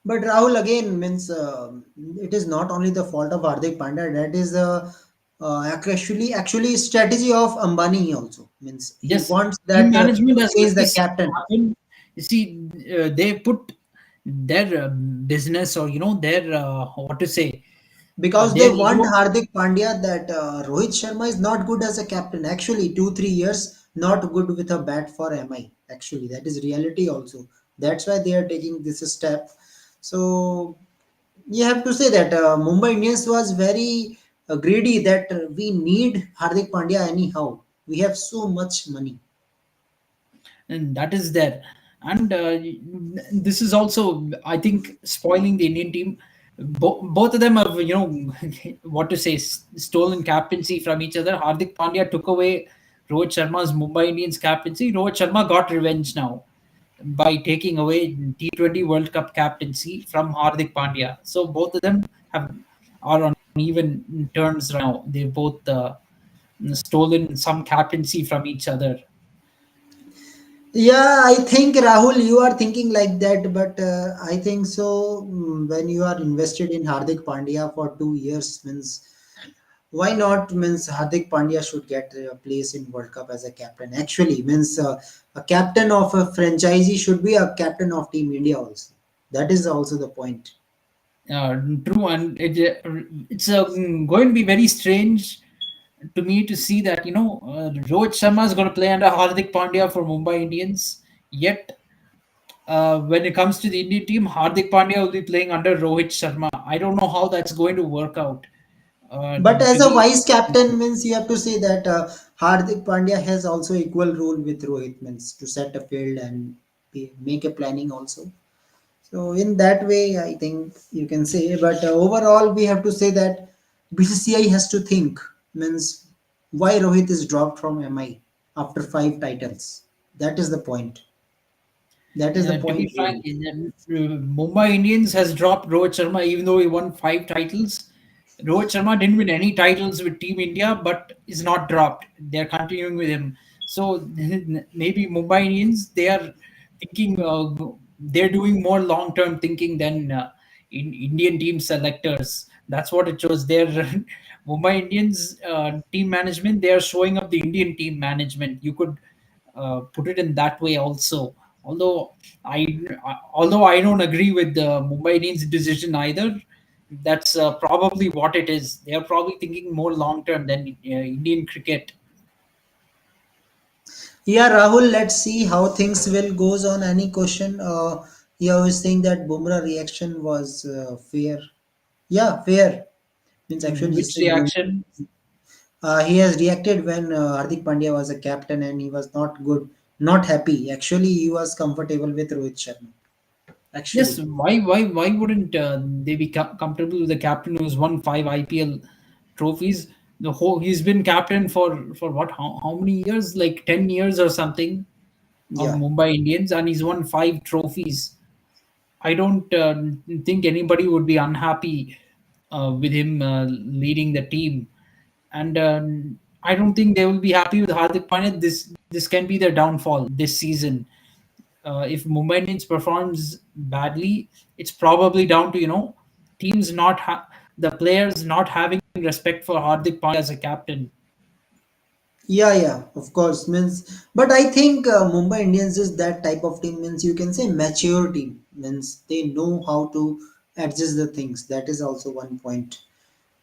But Rahul again means it is not only the fault of Hardik Pandya. That is actually strategy of Ambani also means he Yes, wants team that management to has change let the this captain happen. You see, they put their business, or their what to say, because they their want ego. Hardik Pandya that Rohit Sharma is not good as a captain. Actually, 2 3 years not good with a bat for MI. Actually, that is reality also. That's why they are taking this step. So you have to say that Mumbai Indians was very greedy that we need Hardik Pandya anyhow. We have so much money. And that is there. And this is also, I think, spoiling the Indian team. Both of them have, what to say, stolen captaincy from each other. Hardik Pandya took away Rohit Sharma's Mumbai Indians captaincy. Rohit Sharma got revenge now by taking away T20 World Cup captaincy from Hardik Pandya. So both of them have are on even terms right now. They've both stolen some captaincy from each other. Yeah, I think Rahul, you are thinking like that, but I think so. When you are invested in Hardik Pandya for 2 years, means why not? Means Hardik Pandya should get a place in World Cup as a captain. Actually, means a captain of a franchisee should be a captain of Team India also. That is also the point. True, and it's going to be very strange to me to see that Rohit Sharma is going to play under Hardik Pandya for Mumbai Indians. Yet, when it comes to the Indian team, Hardik Pandya will be playing under Rohit Sharma. I don't know how that's going to work out. But as To a be vice captain means you have to say that Hardik Pandya has also equal role with Rohit means to set a field and make a planning also. So in that way, I think you can say. But overall, we have to say that BCCI has to think means why Rohit is dropped from MI after 5 titles. That is the point. That is the To be point frank, really. Mumbai Indians has dropped Rohit Sharma even though he won 5 titles. Rohit Sharma didn't win any titles with Team India, but is not dropped. They're continuing with him. So maybe Mumbai Indians, they are thinking, they're doing more long-term thinking than in Indian team selectors. That's what it shows. Their Mumbai Indians team management, they are showing up the Indian team management. You could put it in that way also. Although although I don't agree with the Mumbai Indians decision either, that's probably what it is. They are probably thinking more long term than Indian cricket. Yeah, Rahul, let's see how things will goes on. Any question? You always think that Bumrah reaction was fair. Yeah, fair. Means actually Which just said reaction? he has reacted when Hardik Pandya was a captain and he was not good, not happy. Actually, he was comfortable with Rohit Sharma. Yes, Actually, why wouldn't they be comfortable with the captain who's won 5 IPL trophies? The whole He's been captain for what? How many years? Like 10 years or something of yeah. Mumbai Indians, and he's won 5 trophies. I don't think anybody would be unhappy with him leading the team, and I don't think they will be happy with Hardik Pandya. This can be their downfall this season. If Mumbai Indians performs badly, it's probably down to teams the players not having respect for Hardik Pandya as a captain. Yeah, yeah, of course. Means, but I think Mumbai Indians is that type of team. Means you can say mature team. Means they know how to adjust the things. That is also one point.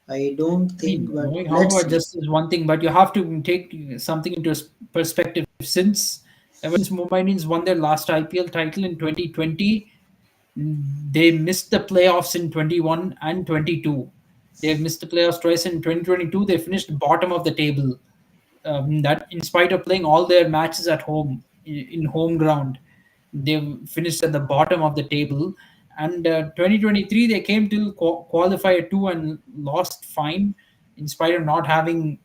I don't I mean, think, but knowing how to let's see. adjust is one thing, but you have to take something into perspective. Since ever since Mumbai Indians won their last IPL title in 2020, they missed the playoffs in 21 and 22. They've missed the playoffs twice. In 2022, they finished bottom of the table. That in spite of playing all their matches at home in home ground, they finished at the bottom of the table. And 2023 they came till qualifier 2 and lost fine in spite of not having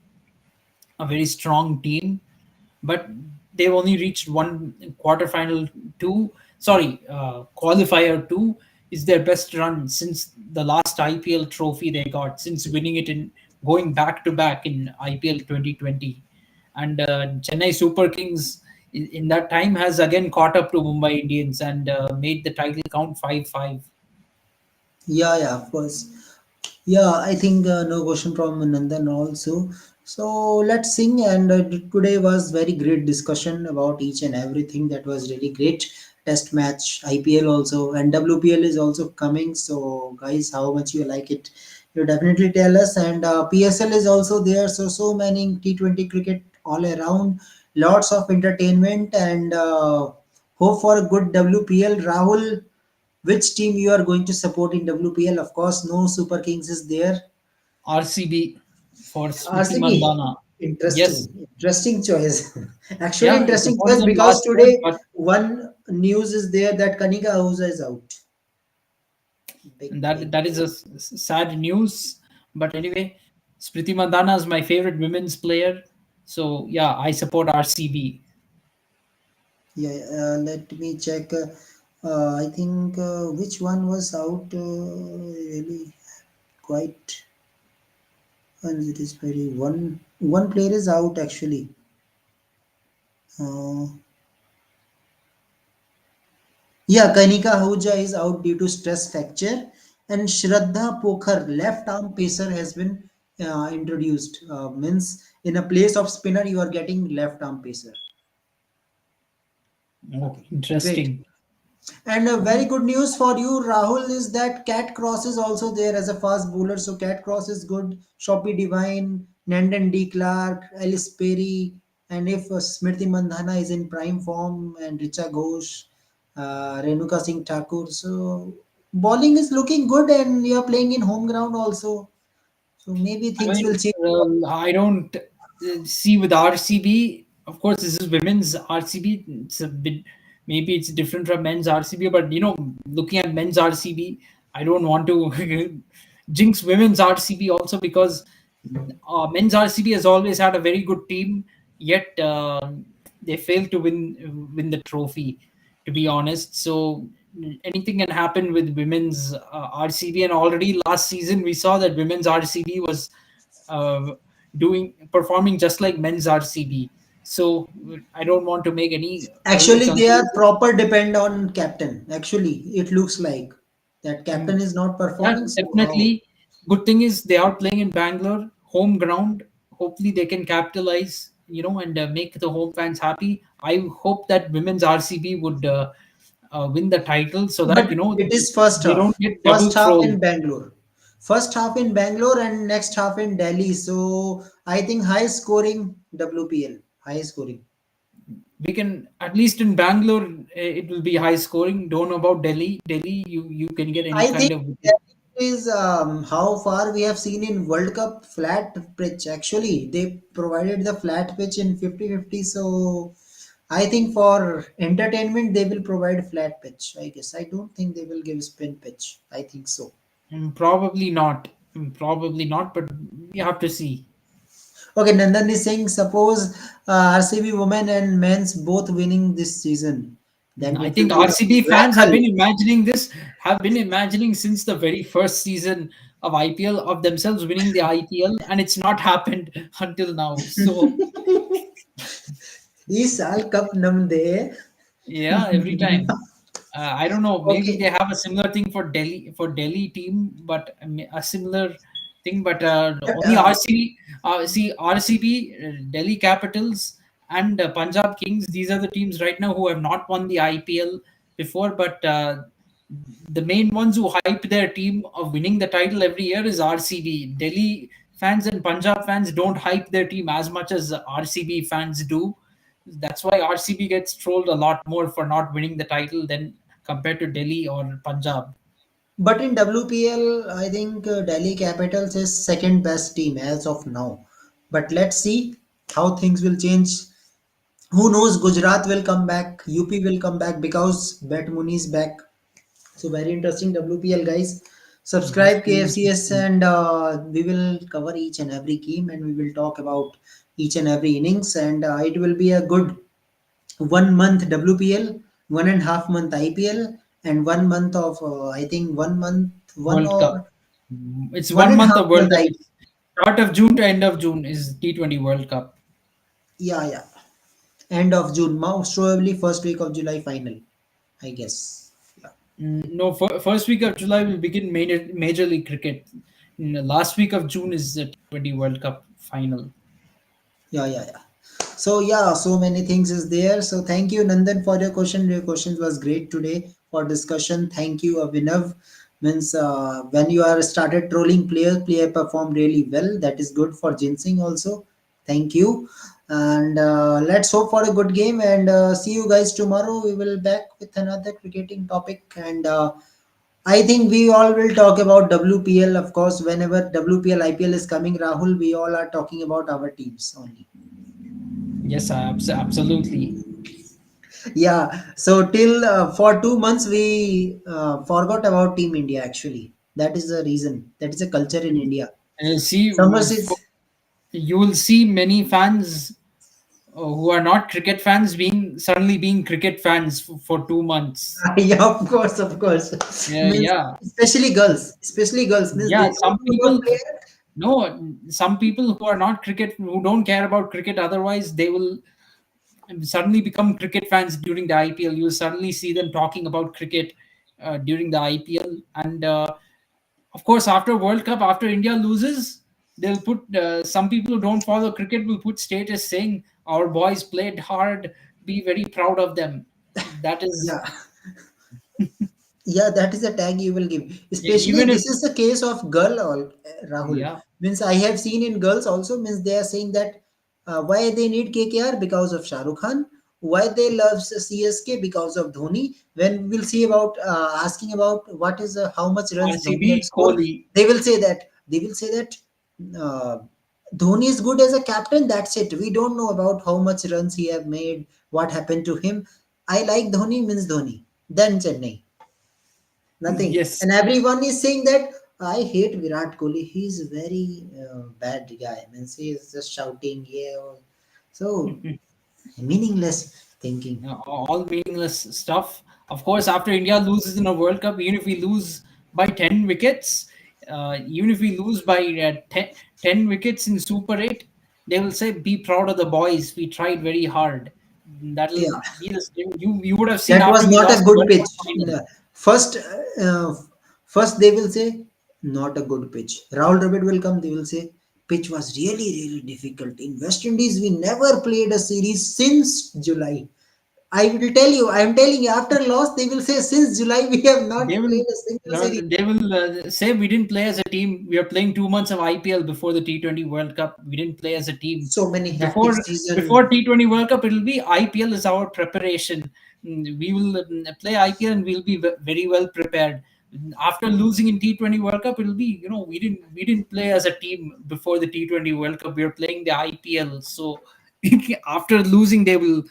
a very strong team, but they've only reached one quarterfinal two. Sorry, qualifier two is their best run since the last IPL trophy they got, since winning it in going back to back in IPL 2020. And Chennai Super Kings in that time has again caught up to Mumbai Indians and made the title count 5-5. Yeah, yeah, of course. Yeah, I think no question from Nandan also. So let's sing. And today was very great discussion about each and everything. That was really great. Test match, IPL also, and WPL is also coming. So guys, how much you like it? You definitely tell us. And PSL is also there. So many T20 cricket all around. Lots of entertainment and hope for a good WPL. Rahul, which team you are going to support in WPL? Of course, no Super Kings is there. RCB for Smriti RCB. Mandana. Yes, Interesting choice. Actually, yeah, I interesting supported choice them because last year, today but one news is there that Kanika Ahuja is out. that Big that is a news. sad news. But anyway, Smriti Mandana is my favorite women's player, so yeah, I support RCB. Yeah, let me check. I think which one was out? Really quite. And it is very one player is out actually. Uh, Yeah, Kanika Ahuja is out due to stress fracture, and Shraddha Pokhar, left arm pacer, has been introduced. Means in a place of spinner, you are getting left arm pacer. Oh, Okay, great. interesting. And very good news for you, Rahul, is that Cat Cross is also there as a fast bowler. So Cat Cross is good. Shoppy Divine, Nandan D. Clark, Alice Perry, and if Smriti Mandhana is in prime form, and Richa Ghosh, Renuka Singh Thakur. So bowling is looking good, and you are playing in home ground also. So maybe I things will mean, change. I don't see with RCB. Of course, this is women's RCB. It's a bit, maybe it's different from men's RCB, but looking at men's RCB, I don't want to jinx women's RCB also, because men's RCB has always had a very good team, yet they failed to win the trophy. To be honest, so anything can happen with women's RCB. And already last season we saw that women's RCB was uh, doing performing just like men's RCB. So I don't want to make any early Actually, they are conclusions. proper depend on captain. Actually, it looks like that Mm, captain is not yeah, performing. So how? definitely. Good thing is they are playing in Bangalore, home ground. Hopefully, they can capitalize, and make the home fans happy. I hope that women's RCB would win the title, so that But it is first they don't half. get double First half in trolled. Bangalore. First half in Bangalore and next half in Delhi. So I think high scoring WPL. High scoring. We can, at least in Bangalore, it will be high scoring. Don't know about Delhi. Delhi, you can get any I think kind of. that is how far we have seen in World Cup flat pitch. Actually, they provided the flat pitch in 50-50. So I think for entertainment, they will provide flat pitch. I guess. I don't think they will give spin pitch. I think so. Probably not. Probably not, but we have to see. Okay, Nandan is saying, suppose RCB women and men's both winning this season, then I it will think be RCB a fans have miracle. been imagining this, have been imagining since the very first season of IPL, of themselves winning the IPL, and it's not happened until now. So इस साल cup num they. yeah, every time. I don't know. Maybe Okay, they have a similar thing for Delhi team, but a similar thing. But but only RCB. See, RCB, Delhi Capitals, and Punjab Kings. These are the teams right now who have not won the IPL before. But the main ones who hype their team of winning the title every year is RCB. Delhi fans and Punjab fans don't hype their team as much as RCB fans do. That's why RCB gets trolled a lot more for not winning the title than compared to Delhi or Punjab. but in WPL, I think Delhi Capitals is second best team as of now. But let's see how things will change. Who knows? Gujarat will come back. UP will come back because Bet Muni is back. So very interesting WPL guys. Yes, Subscribe very KFCS interesting. and we will cover each and every game and we will talk about each and every innings and it will be a good 1 month WPL, 1.5 month IPL and 1 month of I think 1 month one World Cup. or It's one one and a month half of World month Cup. IPL. It's start of June to end of June is T20 World Cup. Yeah, yeah. End of June, most probably first week of July final. I guess. Yeah. No, first week of July will begin Major League Cricket. Last week of June is the T20 World Cup final. Yeah, yeah, yeah. So yeah, so many things is there. So thank you, Nandan, for your question. Your questions was great today for discussion. Thank you, Abhinav. Means when you are started trolling player perform really well. That is good for ginseng also. Thank you, and let's hope for a good game. And see you guys tomorrow. We will back with another cricketing topic. And I think we all will talk about WPL. Of course, whenever WPL IPL is coming, Rahul, we all are talking about our teams only. Yes, absolutely. Yeah, so till for 2 months we forgot about Team India. Actually, that is the reason. That is a culture in India. See, Summers is you will see many fans who are not cricket fans being suddenly being cricket fans for 2 months. yeah, of course. Means Yeah, especially girls means yeah. they don't know about player. Some people who are not cricket, who don't care about cricket, otherwise they will suddenly become cricket fans during the IPL. You will suddenly see them talking about cricket during the IPL, and of course, after World Cup, after India loses, they'll put some people who don't follow cricket will put status saying our boys played hard, be very proud of them. That is, Yeah, yeah, that is a tag you will give. Especially even if, this is the case of girl all Rahul. yeah, Means I have seen in girls also means they are saying that why they need KKR because of Shah Rukh Khan. Why they love CSK because of Dhoni. When we'll see about asking about what is how much runs Dhoni have RCB, scored, Kohli. they will say that uh, Dhoni is good as a captain. That's it. We don't know about how much runs he have made. What happened to him? I like Dhoni means Dhoni. Then Chennai. Nothing. Yes, And everyone is saying that I hate Virat Kohli. He's a very bad guy. Means he is just shouting, yeah. So meaningless thinking. all meaningless stuff. Of course, after India loses in a World Cup, even if we lose by 10 wickets, even if we lose by 10 wickets in Super 8, they will say, be proud of the boys. We tried very hard. That'll Yeah, be the same. You would have seen that after was we not a lost the good World pitch. Cup final. First, uh, first they will say not a good pitch. Rahul Dravid will come. They will say pitch was really difficult. In West Indies, we never played a series since July. I will tell you. I am telling you. After loss, they will say since July we have not They will played a single no, series. they will say we didn't play as a team. We are playing 2 months of IPL before the T20 World Cup. We didn't play as a team. So many hectic Before season. T20 World Cup, it'll be IPL is our preparation. We will play IPL and we'll be very well prepared. After losing in T20 World Cup, it'll be we didn't play as a team before the T20 World Cup. We are playing the IPL. So after losing, they will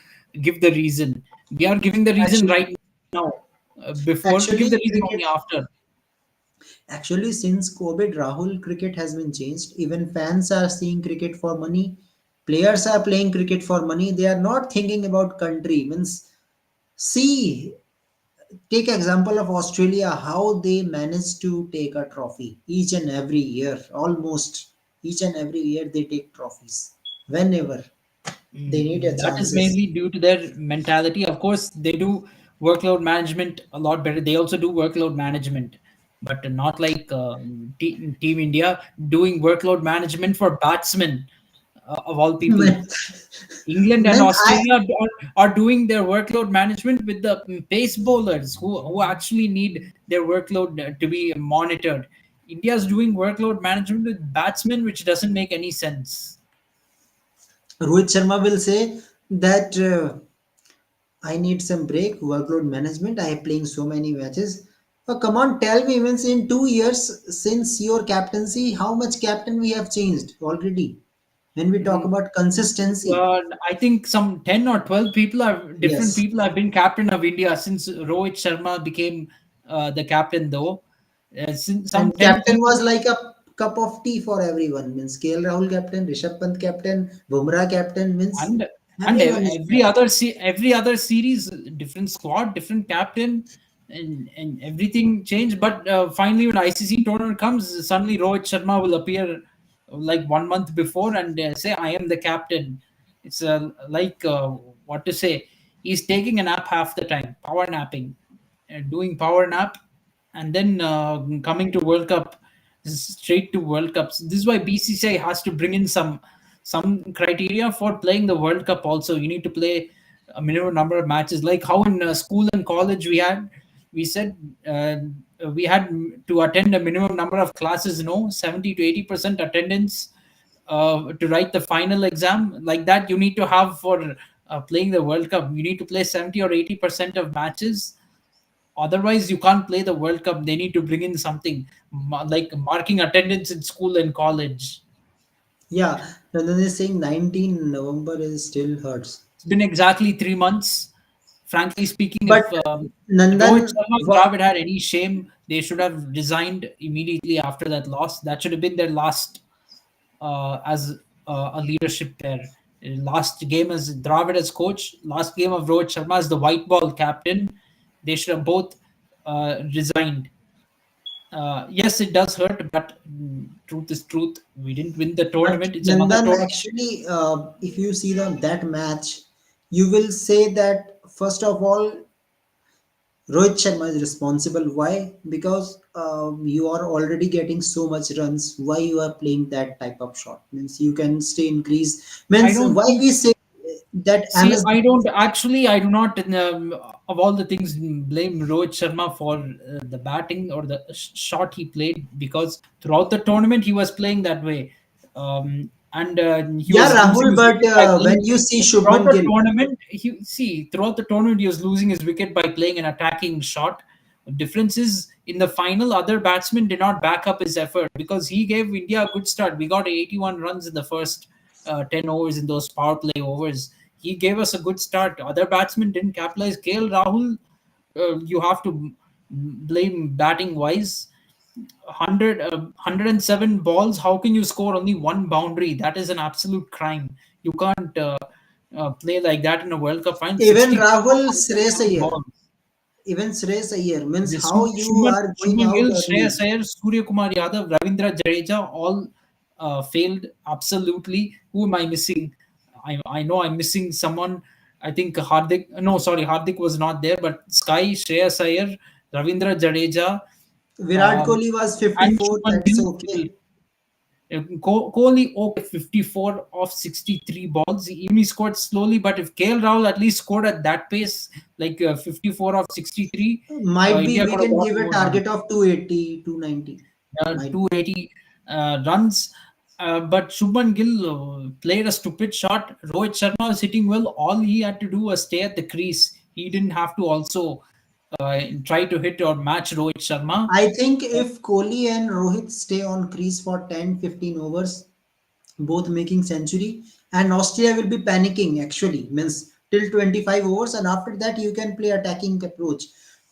give the reason. We are giving the reason Actually, right now. Before we give the actually, reason cricket. only after. Actually, since COVID, Rahul, cricket has been changed. Even fans are seeing cricket for money. Players are playing cricket for money. They are not thinking about country. Means, see, take example of Australia, how they manage to take a trophy each and every year. Almost each and every year they take trophies. Whenever they need a That is chances. mainly due to their mentality. Of course, they do workload management a lot better. They also do workload management, but not like Team India doing workload management for batsmen of all people. England and Means I Australia are doing their workload management with the pace bowlers who actually need their workload to be monitored. India is doing workload management with batsmen, which doesn't make any sense. Rohit Sharma will say that I need some break, workload management. I am playing so many matches. Come on, tell me, means in 2 years since your captaincy, how much captain we have changed already? When we talk about consistency, I think some 10 or 12 people have different yes. people have been captain of India since Rohit Sharma became the captain, though. Since some And 10 captain people, was like a cup of tea for everyone. Means KL Rahul captain, Rishabh Pant captain, Bumrah captain, means and everyone is captain. every other series, different squad, different captain, and everything changed. But finally, when ICC tournament comes, suddenly Rohit Sharma will appear like 1 month before and say, "I am the captain." It's like what to say. He's taking a nap half the time, power napping. doing power nap, and then coming to World Cup, straight to World Cups. This is why BCCI has to bring in some criteria for playing the World Cup. Also, you need to play a minimum number of matches, like how in school and college we said uh, we had to attend a minimum number of classes. 70 to 80% attendance to write the final exam. Like that, you need to have for playing the World Cup. You need to play 70 or 80% of matches. Otherwise, you can't play the World Cup. They need to bring in something like marking attendance in school and college. Yeah, and then they're saying 19 November is still hurts. It's been exactly 3 months. Frankly speaking, But if Rohit Nandan, Sharma and Dravid had any shame, they should have resigned immediately after that loss. That should have been their last as a leadership pair. Last game as Dravid as coach, last game of Rohit Sharma as the white ball captain. They should have both resigned. Yes, it does hurt, but truth is truth. We didn't win the but tournament. It's another Nandan, tournament. actually, if you see that match, you will say that first of all, Rohit Sharma is responsible. Why? Because you are already getting so much runs. Why you are playing that type of shot? Means you can stay increase. I Means don't why think. we say that See, MS. I don't actually. I do not. Of all the things, blame Rohit Sharma for the batting or the shot he played, because throughout the tournament he was playing that way, and he Yeah, was losing Rahul. his But wicket by when playing. you see Throughout Shubman the Gill, tournament, throughout the tournament he was losing his wicket by playing an attacking shot. Difference is in the final, other batsmen did not back up his effort because he gave India a good start. We got 81 runs in the first 10 overs in those power play overs. He gave us a good start. Other batsmen didn't capitalize. KL Rahul, you have to blame batting wise. 107 balls. How can you score only one boundary? That is an absolute crime. You can't play like that in a World Cup final. even 63 Rahul balls, Shreyas 107 Iyer, balls. even Shreyas Iyer means The how you are going Shubman out Gill, early. Shreyas Iyer, Surya Kumar Yadav, Ravindra Jadeja all failed absolutely. Who am I missing? I know I'm missing someone. I think Hardik. No, sorry, Hardik was not there. But Sky, Shreyas Iyer, Ravindra Jadeja, Virat um, Kohli was and 54. Shubman That's Gill okay. failed. Kohli, okay, 54 of 63 balls. Even he scored slowly, but if KL Rahul at least scored at that pace, like 54 of 63, Might be India we could have can got give a more runs. target of 280, 290. Might be. 280 runs. But Shubman Gill played a stupid shot. Rohit Sharma was hitting well. All he had to do was stay at the crease. He didn't have to also try to hit or match Rohit Sharma. I think if Kohli and Rohit stay on crease for 10, 15 overs, both making century, and Australia will be panicking actually, means till 25 overs, and after that you can play attacking approach.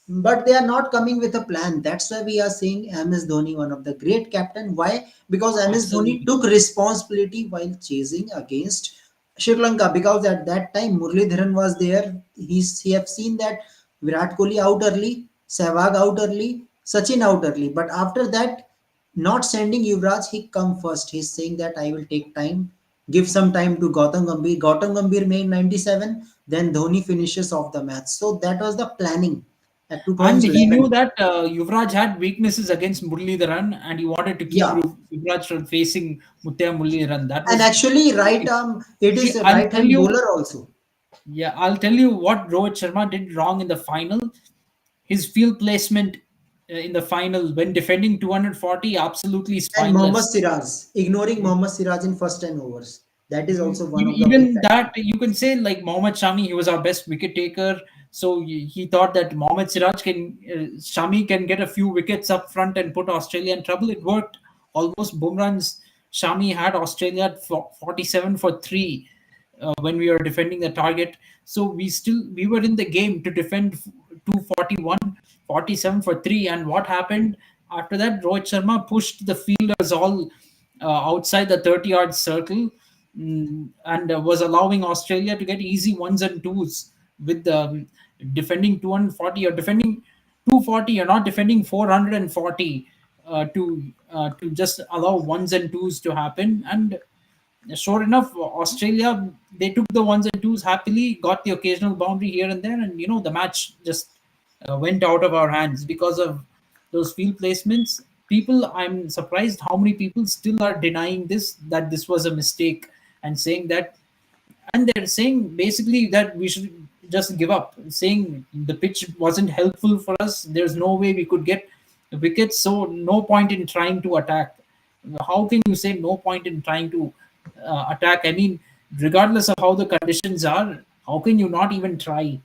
But they are not coming with a plan. That's why we are saying MS Dhoni, one of the great captain. Why? Because MS Dhoni Absolutely. took responsibility while chasing against Sri Lanka, because at that time Muralidharan was there. He have seen that Virat Kohli out early, Sehwag out early, Sachin out early. But after that, not sending Yuvraj, he come first. He's saying that I will take time, give some time to Gautam Gambhir. Gautam Gambhir made 97, then Dhoni finishes off the match. So that was the planning at And he knew 2011. that Yuvraj had weaknesses against Muralidharan, and he wanted to keep Yeah, Yuvraj from facing Muthaiya Muralidharan. That and was. actually right arm, it See, is a I'll right tell hand you. bowler also. Yeah, I'll tell you what Rohit Sharma did wrong in the final. His field placement in the final when defending 240, absolutely And Mohammad spineless. Siraj, ignoring Mohammad Siraj in first 10 overs. That is also one of the big Even factor. that, you can say, like Mohammad Shami, he was our best wicket taker. So he thought that Mohammad Siraj Shami can get a few wickets up front and put Australia in trouble. It worked. Almost Bumrah's Shami had Australia at 47 for 3 when we were defending the target. So we were in the game to defend 241, 47 for 3. And what happened after that? Rohit Sharma pushed the fielders all outside the 30-yard circle, and was allowing Australia to get easy ones and twos with defending 240 or defending 240. You're not defending 440 to just allow ones and twos to happen. And sure enough, Australia, they took the ones and twos happily, got the occasional boundary here and there, and the match just went out of our hands because of those field placements. People, I'm surprised how many people still are denying this, that this was a mistake, and saying that, and they're saying basically that we should just give up, saying the pitch wasn't helpful for us. There's no way we could get wickets, so no point in trying to attack. How can you say no point in trying to attack? I mean, regardless of how the conditions are, how can you not even try?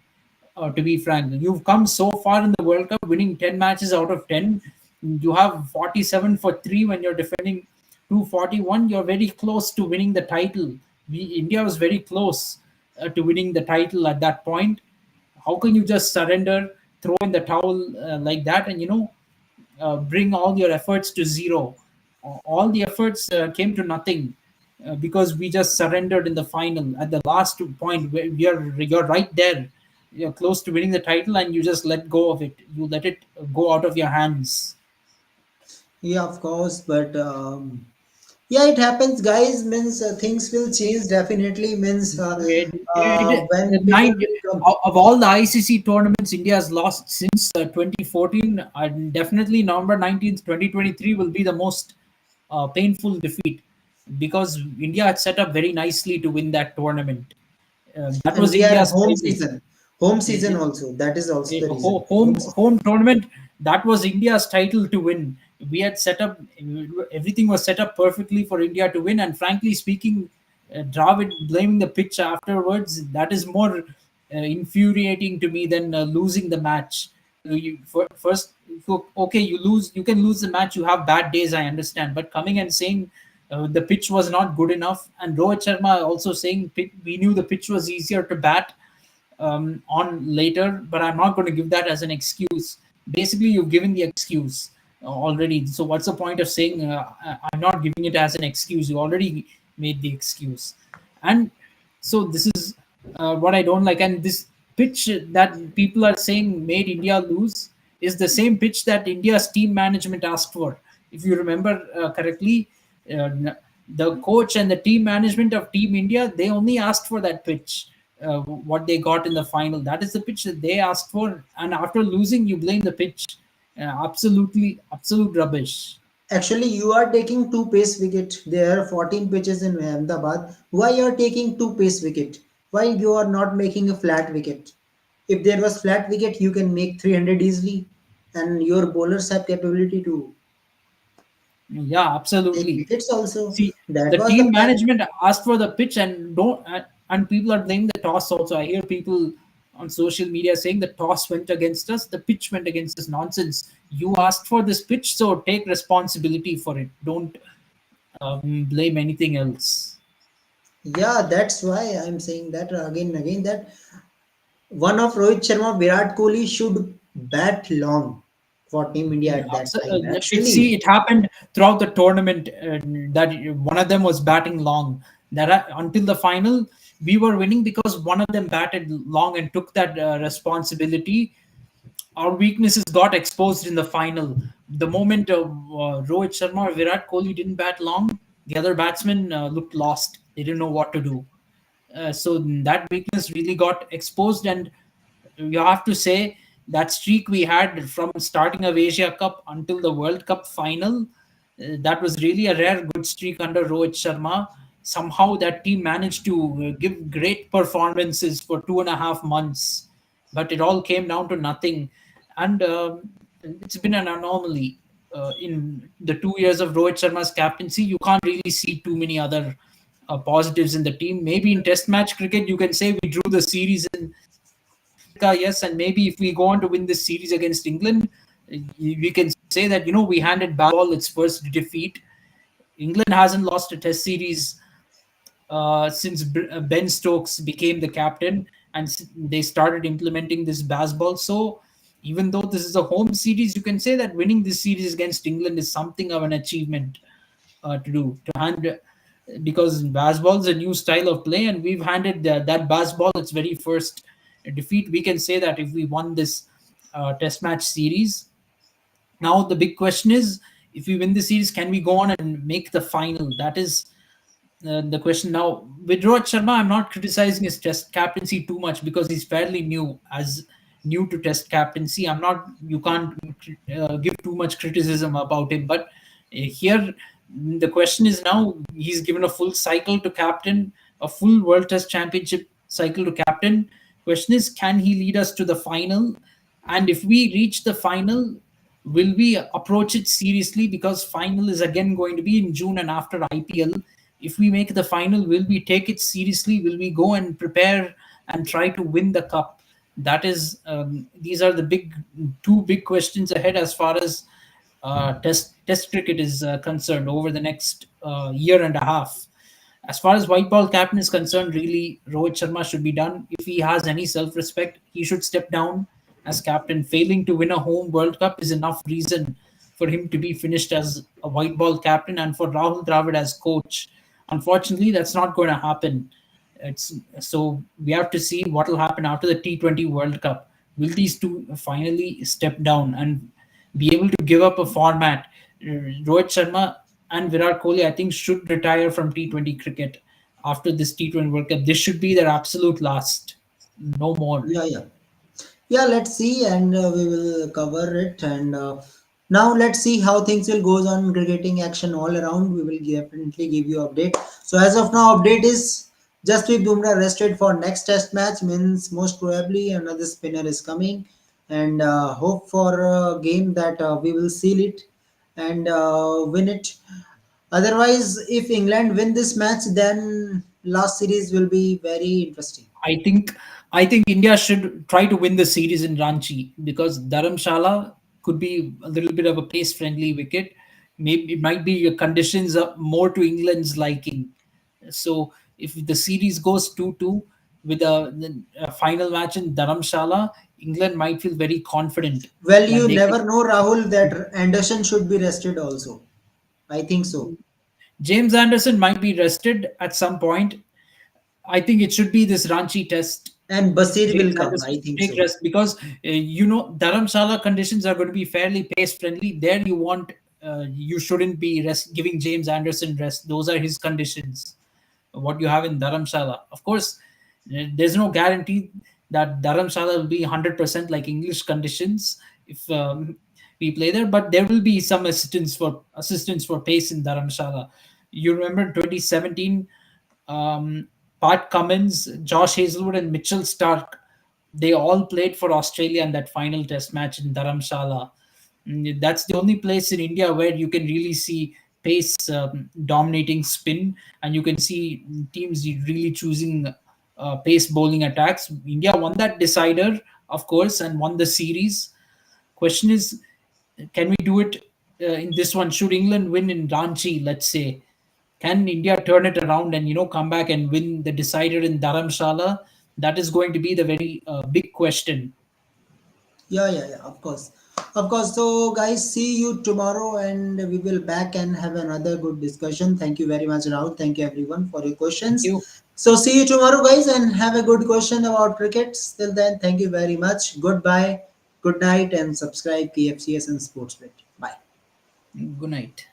To be frank, you've come so far in the World Cup, winning 10 matches out of 10. You have 47 for 3 when you're defending 241. You're very close to winning the title. India was very close to winning the title at that point. How can you just surrender, throw in the towel like that, and bring all your efforts to zero? All the efforts came to nothing because we just surrendered in the final at the last point where you're right there, you're close to winning the title, and you just let go of it. You let it go out of your hands. Yeah, of course, but yeah, it happens, guys. Means things will change definitely. Means when people Nine will come. of all the ICC tournaments India has lost since 2014, and definitely November 19th, 2023 will be the most painful defeat, because India had set up very nicely to win that tournament. That And was we are India's home title. season. Home season also. That is also the reason. Home Home season. home tournament, that was India's title to win. We had set up, everything was set up perfectly for India to win, and frankly speaking, Dravid blaming the pitch afterwards, that is more infuriating to me than losing the match. First, okay, you lose, you can lose the match, you have bad days, I understand, but coming and saying the pitch was not good enough, and Rohit Sharma also saying we knew the pitch was easier to bat on later, but I'm not going to give that as an excuse. Basically, you've given the excuse already. So what's the point of saying I'm not giving it as an excuse? You already made the excuse, and so this is what I don't like. And this pitch that people are saying made India lose is the same pitch that India's team management asked for. If you remember correctly, the coach and the team management of Team India, they only asked for that pitch. What they got in the final, that is the pitch that they asked for, and after losing, you blame the pitch. Absolutely, absolute rubbish. Actually, you are taking two pace wicket. There are 14 pitches in Ahmedabad. Why you are taking two pace wicket? Why you are not making a flat wicket? If there was flat wicket, you can make 300 easily, and your bowlers have capability to Yeah, take absolutely. wickets also. See, That the was the team plan. management asked for the pitch, and don't and people are blaming the toss also. I hear people on social media saying the toss went against us, the pitch went against us. Nonsense. You asked for this pitch, so take responsibility for it. Don't blame anything else. Yeah, that's why I'm saying that again and again that one of Rohit Sharma, Virat Kohli should bat long for Team India Yeah, at that time. see, Actually, it happened throughout the tournament that one of them was batting long. Until the final, we were winning because one of them batted long and took that responsibility. Our weaknesses got exposed in the final. The moment Rohit Sharma or Virat Kohli didn't bat long, the other batsmen looked lost. They didn't know what to do. So that weakness really got exposed, and you have to say that streak we had from starting of Asia Cup until the World Cup final, that was really a rare good streak under Rohit Sharma. Somehow that team managed to give great performances for 2.5 months, but it all came down to nothing. And it's been an anomaly. In the 2 years of Rohit Sharma's captaincy, you can't really see too many other positives in the team. Maybe in Test match cricket, you can say we drew the series in Africa, yes, and maybe if we go on to win this series against England, we can say that we handed ball its first defeat. England hasn't lost a Test series since Ben Stokes became the captain, and they started implementing this baseball. So even though this is a home series, you can say that winning this series against England is something of an achievement to do to hand, because baseball is a new style of play, and we've handed that baseball its very first defeat. We can say that if we won this Test match series, now the big question is, if we win the series, can we go on and make the final? That is the question. Now, with Rohit Sharma, I'm not criticizing his test captaincy too much because he's fairly new. As new to Test captaincy. I'm not. You can't give too much criticism about him, but here the question is now he's given a full cycle to captain, a full World Test Championship cycle to captain. Question is, can he lead us to the final? And if we reach the final, will we approach it seriously? Because final is again going to be in June and after IPL. If we make the final, will we take it seriously? Will we go and prepare and try to win the cup? That is, these are the two big questions ahead as far as test cricket is concerned over the next year and a half. As far as white ball captain is concerned, really, Rohit Sharma should be done. If he has any self respect, he should step down as captain. Failing to win a home World Cup is enough reason for him to be finished as a white ball captain and for Rahul Dravid as coach. Unfortunately, that's not going to happen. It's so we have to see what will happen after the T20 World Cup. Will these two finally step down and be able to give up a format? Rohit Sharma and Virat Kohli, I think, should retire from T20 cricket after this T20 World Cup. This should be their absolute last. No more. Yeah, yeah. Yeah, let's see, and we will cover it. And now let's see how things will goes on cricketing action all around. We will definitely give you update. So as of now, update is just with Bumrah rested for next test match, means most probably another spinner is coming, and hope for a game that we will seal it and win it. Otherwise, if England win this match, then last series will be very interesting. I think I think India should try to win the series in Ranchi because Dharamshala could be a little bit of a pace-friendly wicket. Maybe it might be conditions are more to England's liking. So if the series goes 2-2 with a final match in Dharamshala, England might feel very confident Well, that you they can. never know, Rahul, that Anderson should be rested also. I think so. James Anderson might be rested at some point. I think it should be this Ranchi test. And Basir James will come, Anderson I should think take so. rest because Dharamshala conditions are going to be fairly pace friendly. There you shouldn't be giving James Anderson rest. Those are his conditions. What you have in Dharamshala, of course, there's no guarantee that Dharamshala will be 100% like English conditions if we play there, but there will be some assistance for pace in Dharamshala. You remember 2017, um, Pat Cummins, Josh Hazelwood, and Mitchell Stark. They all played for Australia in that final test match in Dharamshala. That's the only place in India where you can really see pace dominating spin, and you can see teams really choosing pace bowling attacks. India won that decider, of course, and won the series. Question is, can we do it in this one? Should England win in Ranchi, let's say? Can India turn it around and come back and win the decider in Dharamshala? That is going to be the very big question. Yeah, yeah, yeah, of course. Of course. So, guys, see you tomorrow, and we will back and have another good discussion. Thank you very much, Rahul. Thank you, everyone, for your Thank questions. you. So, see you tomorrow, guys, and have a good question about cricket. Till then, thank you very much. Goodbye, good night, and subscribe KFCS and Sportsbet. Bye. Good night.